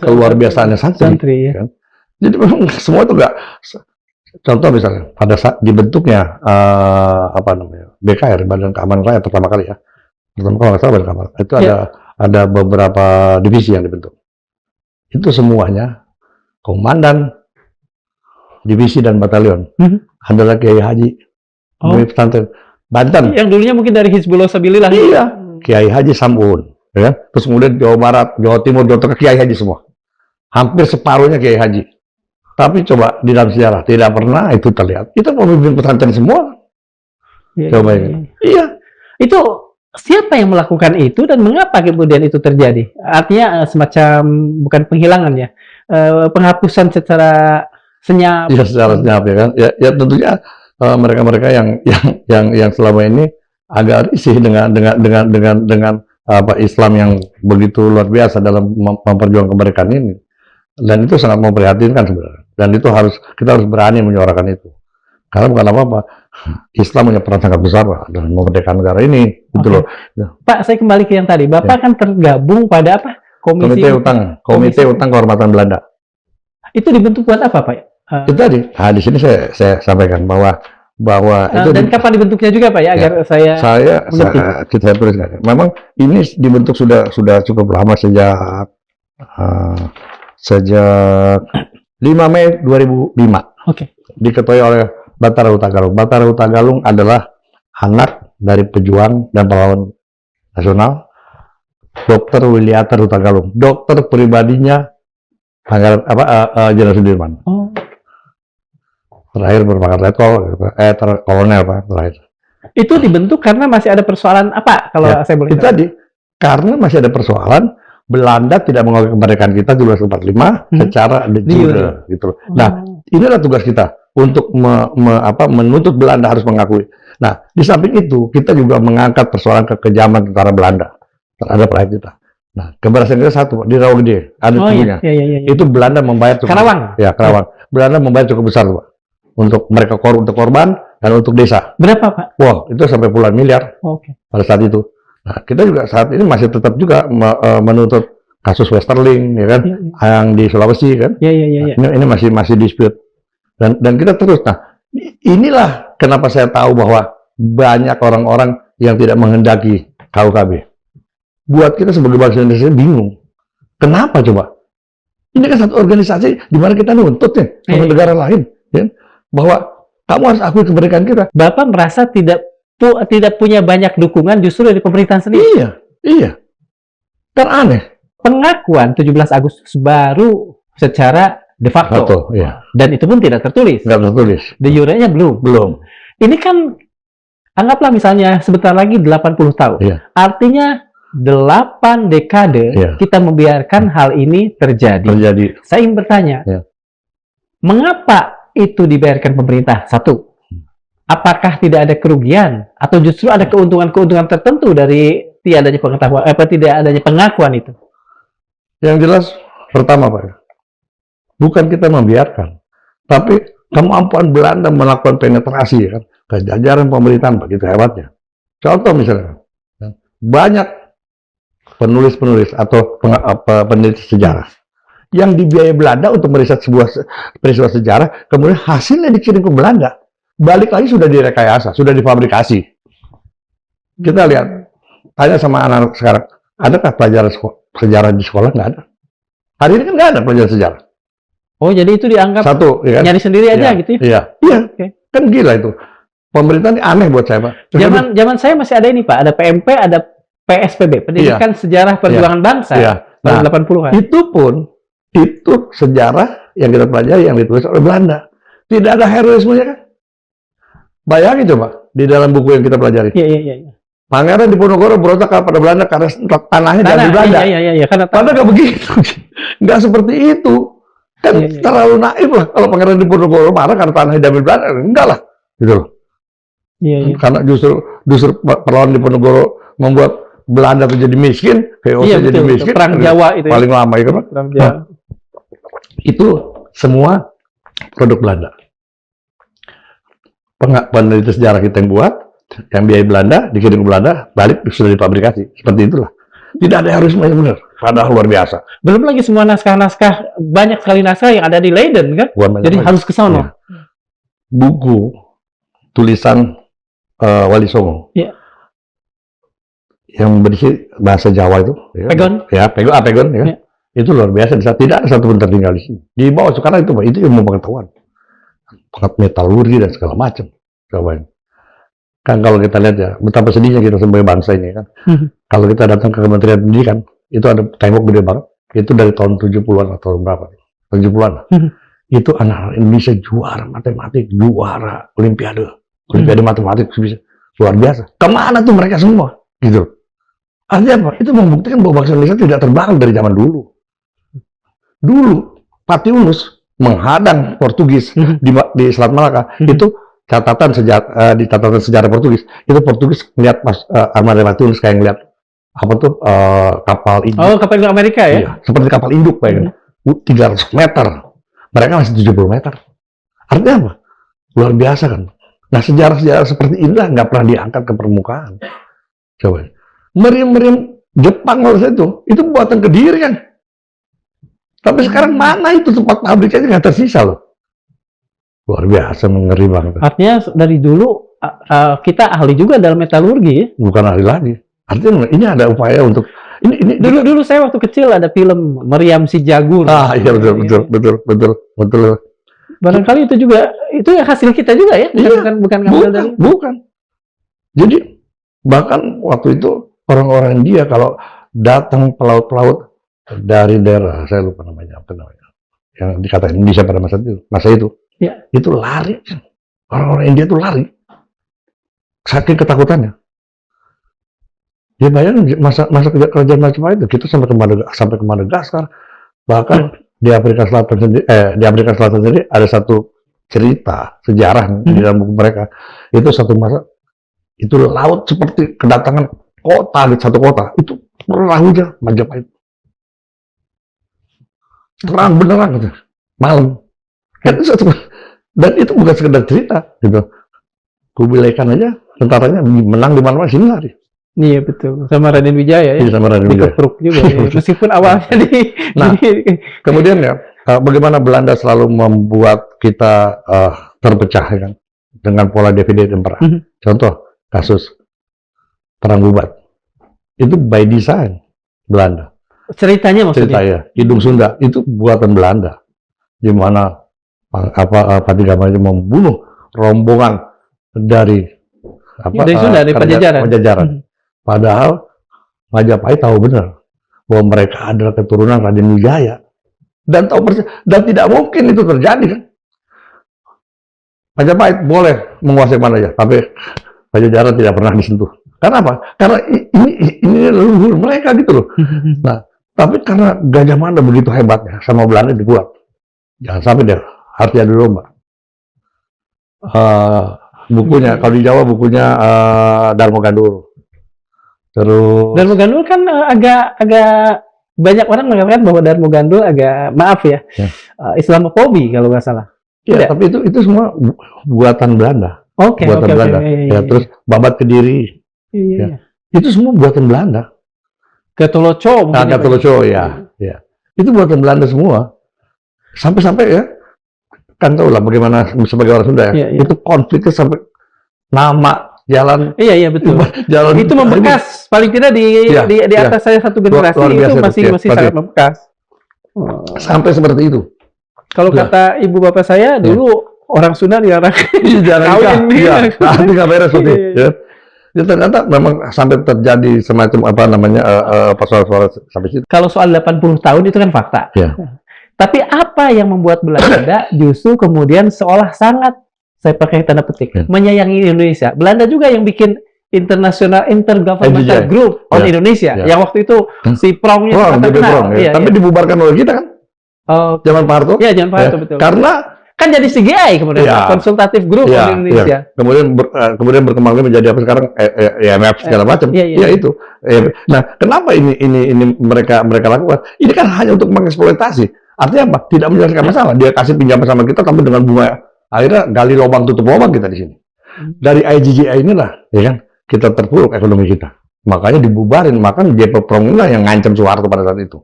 keluar biasaannya santri. Ya. Kan? Jadi memang semua itu nggak. Contoh misalnya pada saat dibentuknya apa namanya BKR, Badan Keamanan Rakyat pertama kali ya, pertama kalau nggak salah Badan Keamanan itu ada beberapa divisi yang dibentuk. Itu semuanya komandan divisi dan batalion adalah Kiai Haji Muhyiddin Pesantren Banten. Yang dulunya mungkin dari Hizbullah Sabilillah. Iya, Kiai Haji Sam'un, ya. Terus kemudian Jawa Barat, Jawa Timur, Jawa Tengah Kiai Haji semua. Hampir separuhnya Kiai Haji. Tapi coba di dalam sejarah tidak pernah itu terlihat. Itu pemimpin pesantren semua. Coba ini. Iya. Itu siapa yang melakukan itu dan mengapa kemudian itu terjadi? Artinya semacam bukan penghilangan ya, penghapusan secara senyap. Iya, secara senyap ya kan. Ya tentunya mereka-mereka yang selama ini agak risih dengan apa Islam yang begitu luar biasa dalam memperjuangkan kemerdekaan ini. Dan itu sangat memprihatinkan sebenarnya. Dan itu kita harus berani menyuarakan itu. Karena bukan apa-apa, Islam punya peran sangat besar dalam memerdekakan negara ini, gitu loh. Pak, saya kembali ke yang tadi. Bapak kan tergabung pada apa? Komite Utang Kehormatan Belanda. Itu dibentuk buat apa, Pak? Itu tadi. Nah, di sini saya sampaikan bahwa itu dan kapan dibentuknya juga, Pak ya, agar kita tuliskan. Memang ini dibentuk sudah cukup lama sejak 5 Mei 2005. Diketuai oleh Batara Hutagalung. Batara Hutagalung adalah anak dari pejuang dan pahlawan nasional Dr. Wiliater Hutagalung, dokter pribadinya Jenderal Sudirman. Terakhir berpangkat letkol, kolonel Pak terakhir. Itu dibentuk karena masih ada persoalan apa kalau saya boleh tahu? Itu tadi karena masih ada persoalan Belanda tidak mengakui kemerdekaan kita di 1945 secara de jure gitu. Nah, inilah tugas kita untuk menuntut Belanda harus mengakui. Nah, di samping itu kita juga mengangkat persoalan kekejaman tentara Belanda terhadap rakyat kita. Nah, keberhasilan kita satu di Rawaugede ada tubuhnya. Itu Belanda membayar cukup Karawang. Ya, Karawang. Belanda membayar cukup besar, Pak. Untuk mereka untuk korban dan untuk desa. Berapa, Pak? Wah, itu sampai puluhan miliar. Pada saat itu. Nah, kita juga saat ini masih tetap juga menuntut kasus Westerling, ya kan, yang di Sulawesi, kan. Ini masih dispute. Dan kita terus. Nah, inilah kenapa saya tahu bahwa banyak orang-orang yang tidak menghendaki KUKB. Buat kita sebagai bangsa Indonesia bingung. Kenapa coba? Ini kan satu organisasi di mana kita nuntut ya sama negara lain, ya, bahwa kamu harus akui kemerdekaan kita. Bapak merasa tidak punya banyak dukungan justru dari pemerintahan sendiri. Iya. Kan aneh. Pengakuan 17 Agustus baru secara de facto. Dan itu pun tidak tertulis. Nggak tertulis. De jure-nya belum. Ini kan anggaplah misalnya sebentar lagi 80 tahun. Artinya 8 dekade kita membiarkan hal ini terjadi. Saya ingin bertanya, mengapa itu dibayarkan pemerintah? Satu, apakah tidak ada kerugian atau justru ada keuntungan-keuntungan tertentu dari tidak adanya pengakuan itu? Yang jelas pertama, Pak, bukan kita membiarkan, tapi kemampuan Belanda melakukan penetrasi kan ke jajaran pemerintahan begitu hebatnya. Contoh misalnya, banyak penulis-penulis atau peneliti sejarah yang dibiayai Belanda untuk meriset sebuah peristiwa sejarah, kemudian hasilnya dikirim ke Belanda. Balik lagi sudah direkayasa, sudah difabrikasi. Kita lihat, tanya sama anak-anak sekarang, adakah pelajaran sejarah di sekolah? Nggak ada. Hari ini kan nggak ada pelajaran sejarah. Oh, jadi itu dianggap nyari sendiri aja gitu ya? Iya. Kan gila itu. Pemerintah ini aneh buat saya, Pak. Zaman saya masih ada ini, Pak. Ada PMP, ada PSPB, Pendidikan Sejarah Perjuangan Bangsa. Tahun 80-an. Itu sejarah yang kita pelajari yang ditulis oleh Belanda. Tidak ada heroismenya kan? Bayangin coba di dalam buku yang kita pelajari. Pangeran Diponegoro berontak pada Belanda karena tanahnya dari Belanda. Padahal nggak begitu, nggak seperti itu. Kan terlalu naif lah kalau Pangeran Diponegoro marah karena tanahnya dari Belanda. Enggak lah, gitu loh. Karena justru perlawanan Diponegoro membuat Belanda menjadi miskin, VOC jadi miskin. Perang Jawa itu paling lama itu kan. Itu semua produk Belanda. Peneliti sejarah kita yang buat, yang biaya Belanda, dikirim ke Belanda, balik sudah difabrikasi. Seperti itulah. Tidak ada heroisme yang benar. Padahal luar biasa. Belum lagi semua naskah-naskah, banyak sekali naskah yang ada di Leiden kan. Jadi harus ke sono. Ya. Buku tulisan Wali Songo. Ya. Yang berisi bahasa Jawa itu. Pegon. Ya, Pegon. Ya. Ya. Itu luar biasa. Tidak ada satu pun tertinggal di sini. Di bawah sekarang itu ilmu pengetahuan. Metalurgi dan segala macam. Kan kalau kita lihat ya, betapa sedihnya kita sebagai bangsa ini kan. Kalau kita datang ke Kementerian Pendidikan, itu ada tembok gede banget. Itu dari tahun 70-an atau berapa? 70-an. Itu anak Indonesia juara matematik, juara olimpiade matematik bisa. Luar biasa. Kemana tuh mereka semua? Gitu. Artinya apa? Itu membuktikan bahwa bangsa Indonesia tidak terbang dari zaman dulu. Dulu, Patiunus menghadang Portugis di Selat Malaka. Itu catatan sejarah di catatan sejarah Portugis. Itu Portugis melihat pas armada Patiunus kayak ngeliat apa tuh kapal induk. Oh, kapal induk Amerika ya? Iya, seperti kapal induk kayak 300 meter. Mereka masih 70 meter. Artinya apa? Luar biasa kan. Nah, sejarah-sejarah seperti inilah nggak pernah diangkat ke permukaan. Coba. Meriam-meriam Jepang waktu itu buatan Kediri kan. Tapi sekarang mana itu tempat pabriknya nggak tersisa loh. Luar biasa, mengeri banget. Artinya dari dulu kita ahli juga dalam metalurgi ya? Bukan ahli lagi. Artinya ini ada upaya untuk ini dulu saya waktu kecil ada film Meriam si Jagur. Iya betul. Barangkali itu juga itu ya hasil kita juga ya? Bukan. Jadi bahkan waktu itu orang-orang India kalau datang pelaut-pelaut dari daerah, saya lupa namanya, yang dikatakan Indonesia pada masa itu, ya. Itu lari, orang-orang India itu lari, saking ketakutannya. Ya bayangin masa kerajaan Majapahit itu kita sampai ke Madagaskar, bahkan di Afrika Selatan sendiri ada satu cerita sejarah di dalam buku mereka. Itu satu masa itu laut seperti kedatangan satu kota itu perahunya Majapahit. Terang beneran gitu. Malam. Dan itu bukan sekedar cerita gitu. Kubilai Khan aja tentaranya menang di mana-mana sini lari. Iya betul. Sama Raden Wijaya ya. Iya, sama Raden Wijaya. Dikepruk juga ya. Meskipun awalnya kemudian ya bagaimana Belanda selalu membuat kita terpecah ya kan dengan pola divide dan perang. Contoh kasus Perang Bubat. Itu by design Belanda. Ceritanya maksudnya? Ceritanya, Hidung Sunda itu buatan Belanda, di mana Patigamaya membunuh rombongan dari Sunda, dari Pajajaran. Padahal Majapahit tahu benar bahwa mereka adalah keturunan Raden Wijaya dan tahu persis dan tidak mungkin itu terjadi kan. Majapahit boleh menguasai mana aja, tapi Pajajaran tidak pernah disentuh. Karena apa? Karena ini leluhur mereka gitu loh. Nah, tapi karena Gajah Mada begitu hebatnya sama Belanda dibuat. Jangan sampai deh, harus adu domba. Bukunya, kalau di Jawa bukunya Darmo Gandul. Terus Darmo Gandul kan agak banyak orang mengatakan bahwa Darmo Gandul agak maaf ya. Islamofobi kalau nggak salah. Iya, tapi itu semua buatan Belanda. Oke. Belanda. Ya, terus Babat Kediri. Iya. Itu semua buatan Belanda. Gatoloco mungkin. Gatoloco ya. Itu buatan Belanda semua. Sampai-sampai ya, kan tahu lah bagaimana sebagai orang Sunda ya. Itu konfliknya sampai nama jalan. Iya betul. Jalan itu membekas. Paling tidak di atas saya satu generasi itu masih sangat membekas. Sampai seperti itu. Kalau kata ibu bapak saya dulu orang Sunda dilarang kawin. Nanti nggak beres seperti itu. Ya, ternyata memang sampai terjadi semacam persoalan sampai situ. Kalau soal 80 tahun itu kan fakta. Ya. Tapi apa yang membuat Belanda justru kemudian seolah sangat, saya pakai tanda petik, menyayangi Indonesia. Belanda juga yang bikin Intergovernmental Group on Indonesia. Yang waktu itu si Prongnya terkenal. Tapi dibubarkan oleh kita kan? Zaman Pak Harto? Iya, zaman Pak Harto, betul. Karena kan jadi CGI kemudian konsultatif grup di Indonesia. Kemudian berkembang menjadi apa sekarang IMF segala macam. Ya itu. Nah, kenapa ini mereka lakukan? Ini kan hanya untuk mengeksploitasi. Artinya apa? Tidak menyelesaikan masalah. Dia kasih pinjaman sama kita tapi dengan bunga. Akhirnya gali lubang tutup lubang kita di sini. Dari IGGI inilah ya kan kita terpuruk ekonomi kita. Makanya dibubarin, maka JP Prongula yang ngancam Soeharto pada saat itu.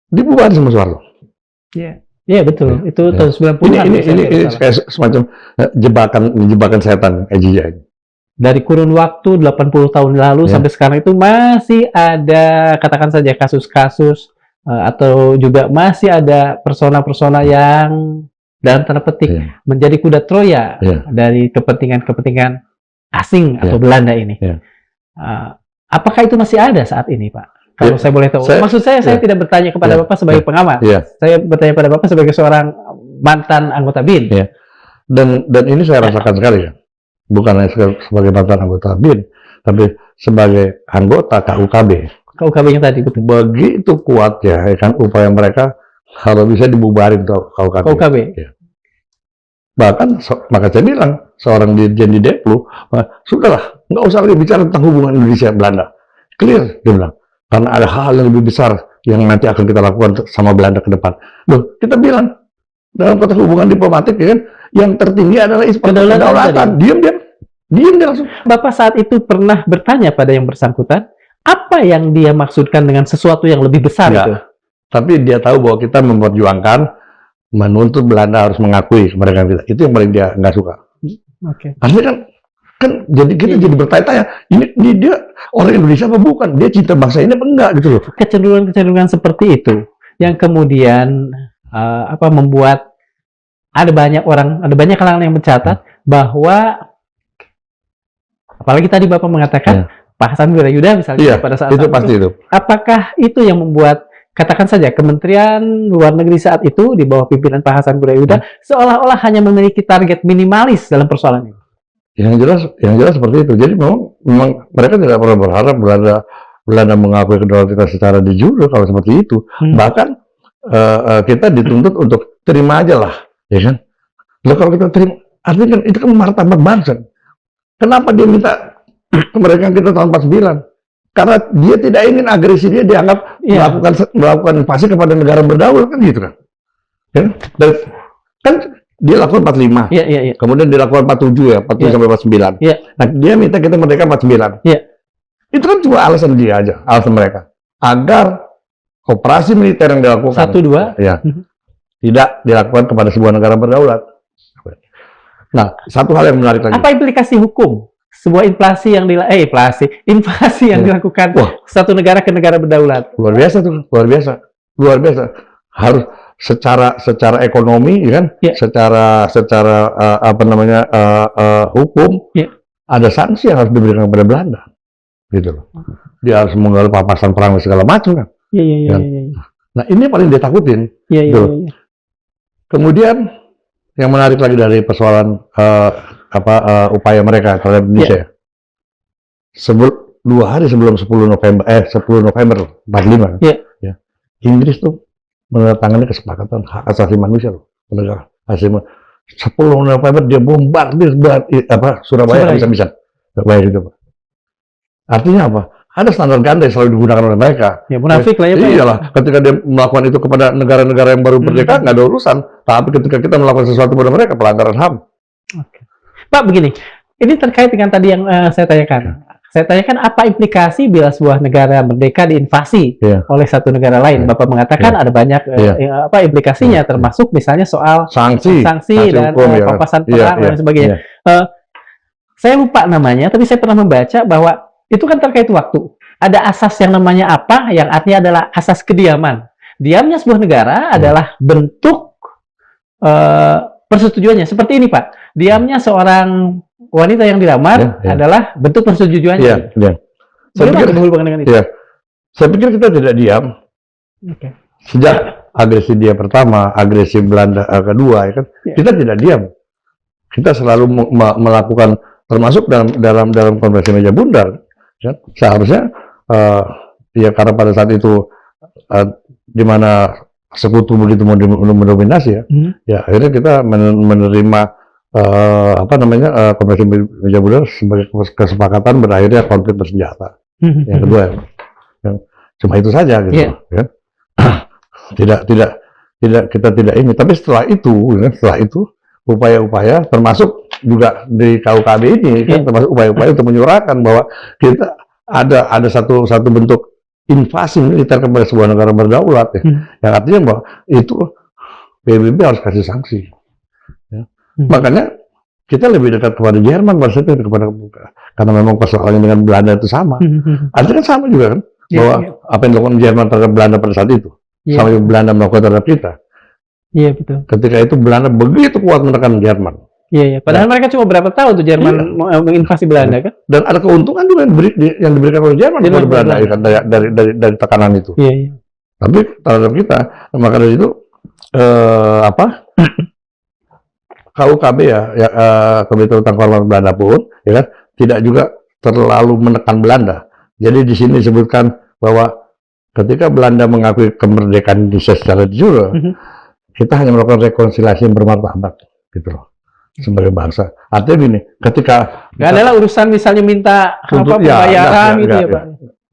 Dibubarin sama Soeharto. Iya. Iya betul. Ya, Itu ya. tahun 90-an. Ini kayak semacam jebakan setan Ejija. Dari kurun waktu 80 tahun lalu Ya. sampai sekarang itu masih ada, katakan saja kasus-kasus atau juga masih ada persona-persona yang dalam tanda petik Ya. menjadi kuda Troya Ya. dari kepentingan-kepentingan asing atau Ya. Belanda ini. Ya. Apakah itu masih ada saat ini, Pak? Kalau Ya, saya boleh tahu. Maksud saya ya. tidak bertanya kepada Ya. Bapak sebagai Ya. pengamat. Ya. Saya bertanya pada Bapak sebagai seorang mantan anggota BIN. Ya. Dan ini saya rasakan sekali ya. Bukan hanya sebagai mantan anggota BIN, tapi sebagai anggota KUKB. KUKB-nya tadi, betul. Begitu kuat ya kan upaya mereka kalau bisa dibubarin KUKB. KUKB. Ya. Bahkan maka saya bilang seorang dirjen di Deplu, sudahlah, nggak usah lagi bicara tentang hubungan Indonesia Belanda. Clear, dia bilang. Karena ada hal yang lebih besar yang nanti akan kita lakukan sama Belanda ke depan. Loh, kita bilang dalam konteks hubungan diplomatik ya kan, yang tertinggi adalah kedaulatan. Diam dia langsung. Bapak saat itu pernah bertanya pada yang bersangkutan, apa yang dia maksudkan dengan sesuatu yang lebih besar itu? Tapi dia tahu bahwa kita memperjuangkan, menuntut Belanda harus mengakui kemerdekaan kita. Itu yang paling dia nggak suka. Oke. Artinya kan jadi kita jadi bertanya-tanya, ini dia orang Indonesia apa bukan? Dia cinta bangsa ini apa enggak gitu loh. Kecenderungan-kecenderungan seperti itu yang kemudian membuat ada banyak kalangan yang mencatat bahwa apalagi tadi Bapak mengatakan Pak Hasan Wirayuda misalnya pada saat itu pasti itu. Apakah itu yang membuat, katakan saja Kementerian Luar Negeri saat itu di bawah pimpinan Pak Hasan Wirayuda seolah-olah hanya memiliki target minimalis dalam persoalan ini? Yang jelas seperti itu. Jadi memang mereka tidak pernah berharap Belanda mengakui kedaulatan kita secara de jure kalau seperti itu. Bahkan kita dituntut untuk terima aja lah, ya kan? Lalu kalau kita terima, artinya kan itu kan martabat bangsa. Kenapa dia minta kemerdekaan kita tahun 49? Karena dia tidak ingin agresi dia dianggap melakukan invasi kepada negara berdaulat kan gitu kan? Ya? Dan kan dia lakukan 45, kemudian dia lakukan 47 ya, 47 sampai 49. Nah, dia minta kita merdeka 49. Itu kan cuma alasan dia aja, alasan mereka. Agar operasi militer yang dilakukan 1-2 tidak dilakukan kepada sebuah negara berdaulat. Nah, satu hal yang menarik lagi. Apa implikasi hukum? Sebuah invasi yang dilakukan satu negara ke negara berdaulat. Luar biasa tuh, luar biasa. Harus secara ekonomi, ya kan? Secara hukum, ada sanksi yang harus diberikan kepada Belanda, gitu loh. Dia harus menggelar papasan perang dan segala macam kan. Nah, ini yang paling dia takutin. Kemudian yang menarik lagi dari persoalan upaya mereka terhadap Indonesia. 2 hari sebelum 10 November 45, Inggris tuh menandatangani kesepakatan hak asasi manusia loh, negara asasi 10 November dia bombardir Surabaya habis-habisan. Itu, Pak. Artinya apa? Ada standar ganda yang selalu digunakan oleh mereka. Ya munafik lah ya Pak. Iyalah, ketika dia melakukan itu kepada negara-negara yang baru merdeka nggak ada urusan. Tapi ketika kita melakukan sesuatu kepada mereka, pelanggaran HAM. Pak begini, ini terkait dengan tadi yang saya tanyakan. Saya tanyakan apa implikasi bila sebuah negara merdeka diinvasi oleh satu negara lain. Bapak mengatakan ada banyak implikasinya, termasuk misalnya soal sanksi dan hukum, papasan perang dan sebagainya. Saya lupa namanya, tapi saya pernah membaca bahwa itu kan terkait waktu. Ada asas yang namanya apa, yang artinya adalah asas kediaman. Diamnya sebuah negara adalah bentuk persetujuannya. Seperti ini Pak, diamnya seorang wanita yang dilamar adalah bentuk persetujuannya. Berhubungan dengan itu? Saya pikir kita tidak diam. Sejak agresi dia pertama, agresi Belanda kedua, ya kan? Kita tidak diam. Kita selalu melakukan, termasuk dalam konvensi meja bundar. Ya, seharusnya karena pada saat itu di mana sekutu begitu mendominasi ya akhirnya kita menerima konvensi meja bundar sebagai kesepakatan berakhirnya konflik bersenjata. Yang kedua cuma itu saja gitu ya. Kita tidak ini, tapi setelah itu upaya-upaya termasuk juga di KUKB ini kan termasuk upaya-upaya untuk menyuarakan bahwa kita ada satu bentuk invasi militer kepada sebuah negara berdaulat ya. Yang artinya bahwa itu PBB harus kasih sanksi. Ya. Makanya kita lebih dekat kepada Jerman pada saat itu karena memang persoalannya dengan Belanda itu sama. Artinya kan sama juga kan bahwa apa yang dilakukan Jerman terhadap Belanda pada saat itu sama yang Belanda melakukan terhadap kita. Iya betul. Ketika itu Belanda begitu kuat menekan Jerman. Iya. Padahal mereka cuma berapa tahun tuh Jerman menginvasi Belanda kan? Dan ada keuntungan juga yang diberikan oleh Jerman kepada Belanda kan, dari tekanan itu. Iya. Tapi terhadap kita, maka dari itu KUKB Komite Utang Kehormatan Belanda pun ya kan, tidak juga terlalu menekan Belanda. Jadi di sini disebutkan bahwa ketika Belanda mengakui kemerdekaan Indonesia secara de jure, kita hanya melakukan rekonsiliasi yang bermartabat gitu loh, sebagai bangsa. Artinya gini, ketika nggak adalah urusan misalnya minta pembayaran gitu ya Pak?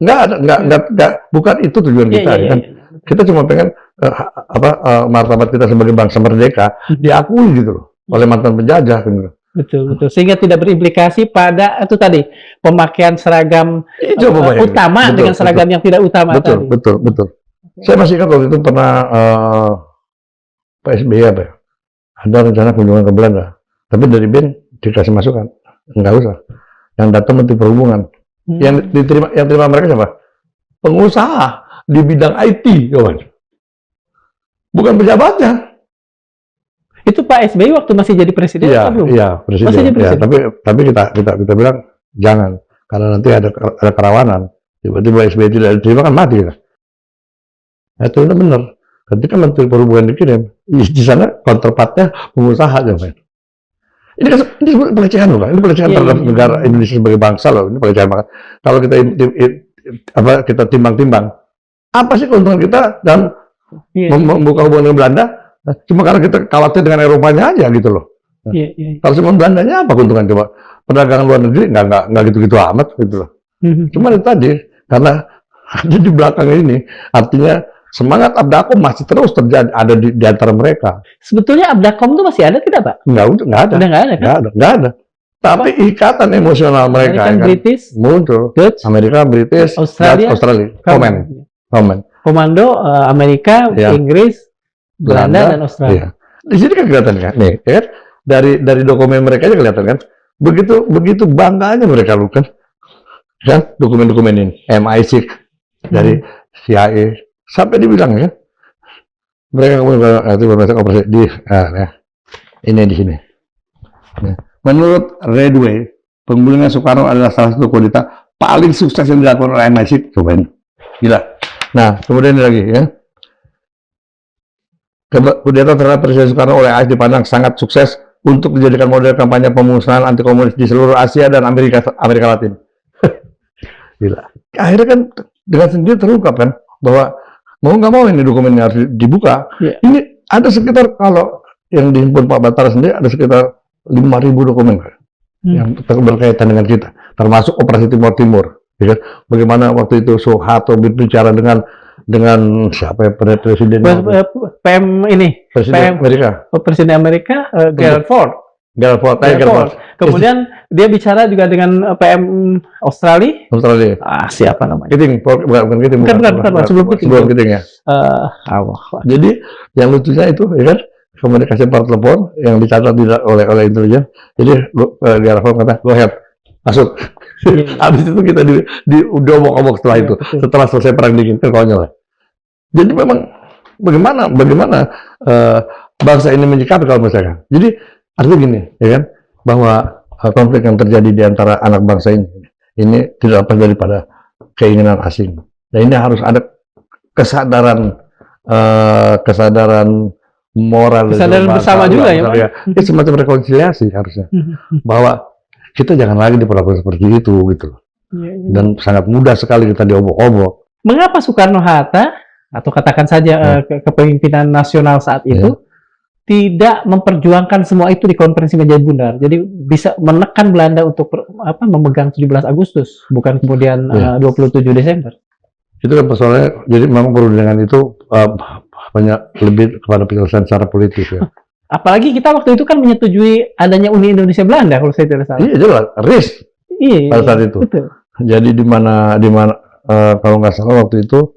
Nggak, bukan itu tujuan kita kan. Kita cuma pengen martabat kita sebagai bangsa merdeka diakui gitu loh oleh mantan penjajah gitu. Betul. Sehingga tidak berimplikasi pada itu tadi pemakaian seragam utama dengan seragam yang tidak utama tadi. Betul. Saya masih ingat waktu itu pernah Pak SBY ada rencana kunjungan ke Belanda, tapi dari BIN dikasih masukan nggak usah. Yang datang Menteri Perhubungan. Yang terima mereka siapa? Pengusaha di bidang IT, kawan. Bukan pejabatnya. Itu Pak SBY waktu masih jadi presiden atau belum? Iya, presiden. Masih jadi presiden. Ya, tapi kita bilang jangan, karena nanti ada kerawanan. Tiba-tiba SBY tidak diterima kan mati kan. Itu benar. Ketika Menteri Perhubungan dikirim, di sana counterpartnya pengusaha aja, Pak. Ini pelecehan loh, Pak. Ini pelecehan terhadap negara Indonesia sebagai bangsa loh. Ini pelecehan banget. Kalau kita timbang-timbang, apa sih keuntungan kita dalam membuka hubungan dengan Belanda? Cuma karena kita khawatir dengan Eropanya aja gitu loh. Kalau cuma Belandanya apa keuntungan coba? Perdagangan luar negeri nggak gitu-gitu amat gitu loh. Cuma itu tadi karena ada di belakang ini, artinya semangat Abdakom masih terus terjadi ada di antara mereka. Sebetulnya Abdakom itu masih ada tidak Pak? Nggak ada. Udah nggak ada. Tapi ikatan emosional mereka kan British, muncul. Dutch, Amerika, British, Australia, Komando Amerika, Inggris, Belanda dan Australia. Di sini kan kelihatan kan, nih, ya, dari dokumen mereka aja kelihatan kan, begitu bangganya mereka bukan, kan dokumen-dokumen ini, MI6 dari CIA sampai dibilang ya, mereka kemudian operasi ini di sini. Menurut Redway, penggulingan Soekarno adalah salah satu kudeta paling sukses yang dilakukan oleh MI6. Cobain, gila. Nah, kemudian ini lagi ya. Kudeta terhadap Presiden Soekarno oleh AS dipandang sangat sukses untuk dijadikan model kampanye pemusnahan anti komunis di seluruh Asia dan Amerika Latin. Gila. Akhirnya kan dengan sendiri terungkap kan bahwa mau nggak mau ini dokumennya harus dibuka. Ini ada sekitar, kalau yang dihimpun Pak Batara sendiri ada sekitar 5.000 dokumen yang berkaitan dengan kita, termasuk Operasi Timur. Ya, bagaimana waktu itu Soeharto berbicara dengan siapa ya presiden Presiden Amerika Gerald Ford. Kemudian dia bicara juga dengan PM Australia. Siapa namanya? Bukan sebelum Keating ya. Jadi yang lucunya itu ya kan, komunikasi per telepon yang dicatat oleh intelijen. Jadi Gerald Ford kata, go ahead, masuk. Habis itu kita udah omong-omong setelah itu, setelah selesai perang dingin, kan konyol. Jadi memang bagaimana bangsa ini menyikapi kalau misalkan. Jadi artinya gini, ya kan, bahwa konflik yang terjadi di antara anak bangsa ini tidak lepas daripada keinginan asing. Dan ini harus ada kesadaran moral, kesadaran bersama juga ya, Pak. Ini semacam rekonsiliasi harusnya, bahwa kita jangan lagi diperlakukan seperti itu gitu. Dan sangat mudah sekali kita diobok-obok. Mengapa Soekarno-Hatta atau katakan saja kepemimpinan nasional saat itu tidak memperjuangkan semua itu di konferensi meja bundar? Jadi bisa menekan Belanda untuk memegang 17 Agustus, bukan kemudian 27 Desember. Itu kan persoalannya. Jadi memang perundingan itu banyak lebih kepada penyelesaian secara politis ya. Apalagi kita waktu itu kan menyetujui adanya Uni Indonesia Belanda kalau saya tidak salah. Iya jelas, RIS pada saat itu. Betul. Jadi di mana kalau nggak salah waktu itu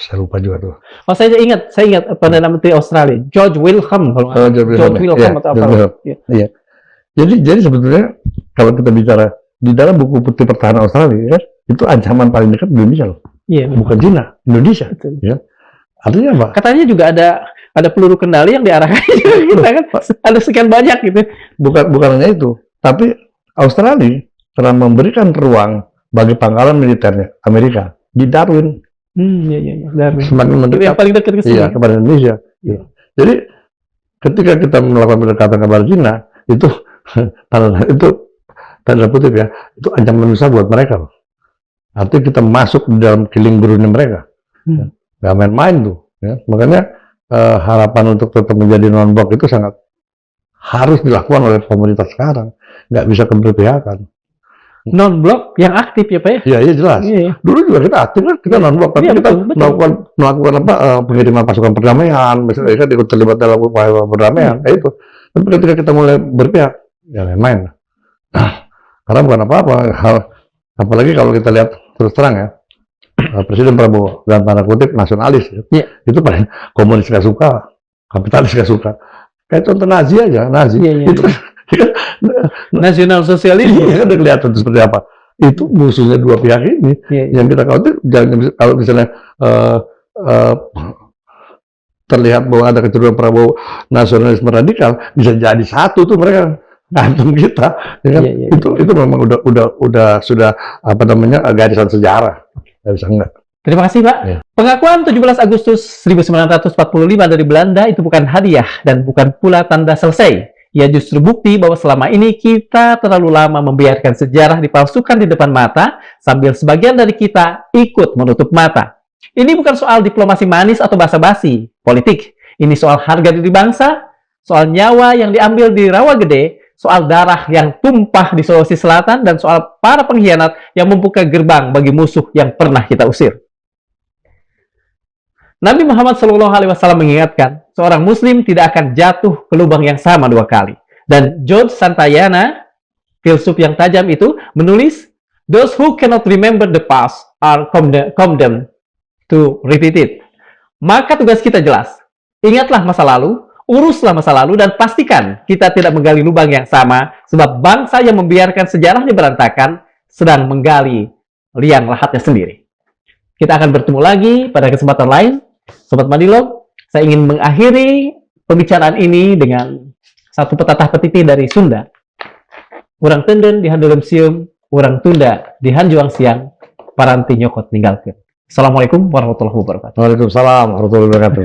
saya lupa juga tuh. Oh, saya ingat Perdana Menteri Australia, George Wilhelm kalau nggak salah. George Wilhelm atau apa? Iya. Iya. Jadi sebetulnya kalau kita bicara di dalam buku putih pertahanan Australia, kan, itu ancaman paling dekat Indonesia loh. Iya, bukan Cina, Indonesia. Ya. Artinya apa? Katanya juga ada peluru kendali yang diarahkan kita kan, ada sekian banyak gitu. Bukan hanya itu, tapi Australia telah memberikan ruang bagi pangkalan militernya Amerika di Darwin. Iya. Darwin. Semakin mendekat. Yang paling dekat ke sini. Iya, kepada Indonesia. Iya. Jadi ketika kita melakukan pendekatan kepada Cina, itu tanda kutip ya, itu ancaman besar buat mereka loh. Artinya kita masuk di dalam killing ground mereka. Gak main-main tuh. Ya. Makanya harapan untuk tetap menjadi non-blok itu sangat harus dilakukan oleh pemerintah sekarang. Nggak bisa keberpihakan. Non-blok yang aktif ya Pak ya? Iya jelas. Iya. Dulu juga kita aktif kan, kita non-blok, tapi Iya, kita betul. melakukan apa pengiriman pasukan perdamaian, misalnya kan ikut terlibat dalam upaya perdamaian, itu. Tapi ketika kita mulai berpihak, ya main-main. Karena bukan apa-apa, apalagi kalau kita lihat terus terang ya, Presiden Prabowo dalam tanda kutip nasionalis, ya. Itu paling komunis gak suka, kapitalis gak suka. Kayak contoh Nazi aja, Nazi. Itu nasional sosialis kan udah kelihatan seperti apa. Itu musuhnya dua pihak ini. Yang kita khawatir, kalau misalnya terlihat bahwa ada kecenderungan Prabowo nasionalisme radikal, bisa jadi satu tuh mereka ngantem kita. Ya kan? Itu memang udah sudah apa namanya garisan sejarah. Nggak bisa enggak. Terima kasih Pak. Pengakuan 17 Agustus 1945 dari Belanda itu bukan hadiah dan bukan pula tanda selesai. Ya justru bukti bahwa selama ini kita terlalu lama membiarkan sejarah dipalsukan di depan mata, sambil sebagian dari kita ikut menutup mata. Ini bukan soal diplomasi manis atau basa-basi politik. Ini soal harga diri bangsa, soal nyawa yang diambil di Rawagede, soal darah yang tumpah di Sulawesi Selatan, dan soal para pengkhianat yang membuka gerbang bagi musuh yang pernah kita usir. Nabi Muhammad SAW mengingatkan, seorang muslim tidak akan jatuh ke lubang yang sama dua kali. Dan George Santayana, filsuf yang tajam itu, menulis, those who cannot remember the past are condemned to repeat it. Maka tugas kita jelas, ingatlah masa lalu, uruslah masa lalu, dan pastikan kita tidak menggali lubang yang sama, sebab bangsa yang membiarkan sejarahnya berantakan sedang menggali liang lahatnya sendiri. Kita akan bertemu lagi pada kesempatan lain. Sobat Madilog, saya ingin mengakhiri pembicaraan ini dengan satu pepatah petiti dari Sunda. Urang tenden di handulem sieum, urang tunda di hanjuang siang, paranti nyokot ninggalkeun. Assalamualaikum warahmatullahi wabarakatuh. Waalaikumsalam warahmatullahi wabarakatuh.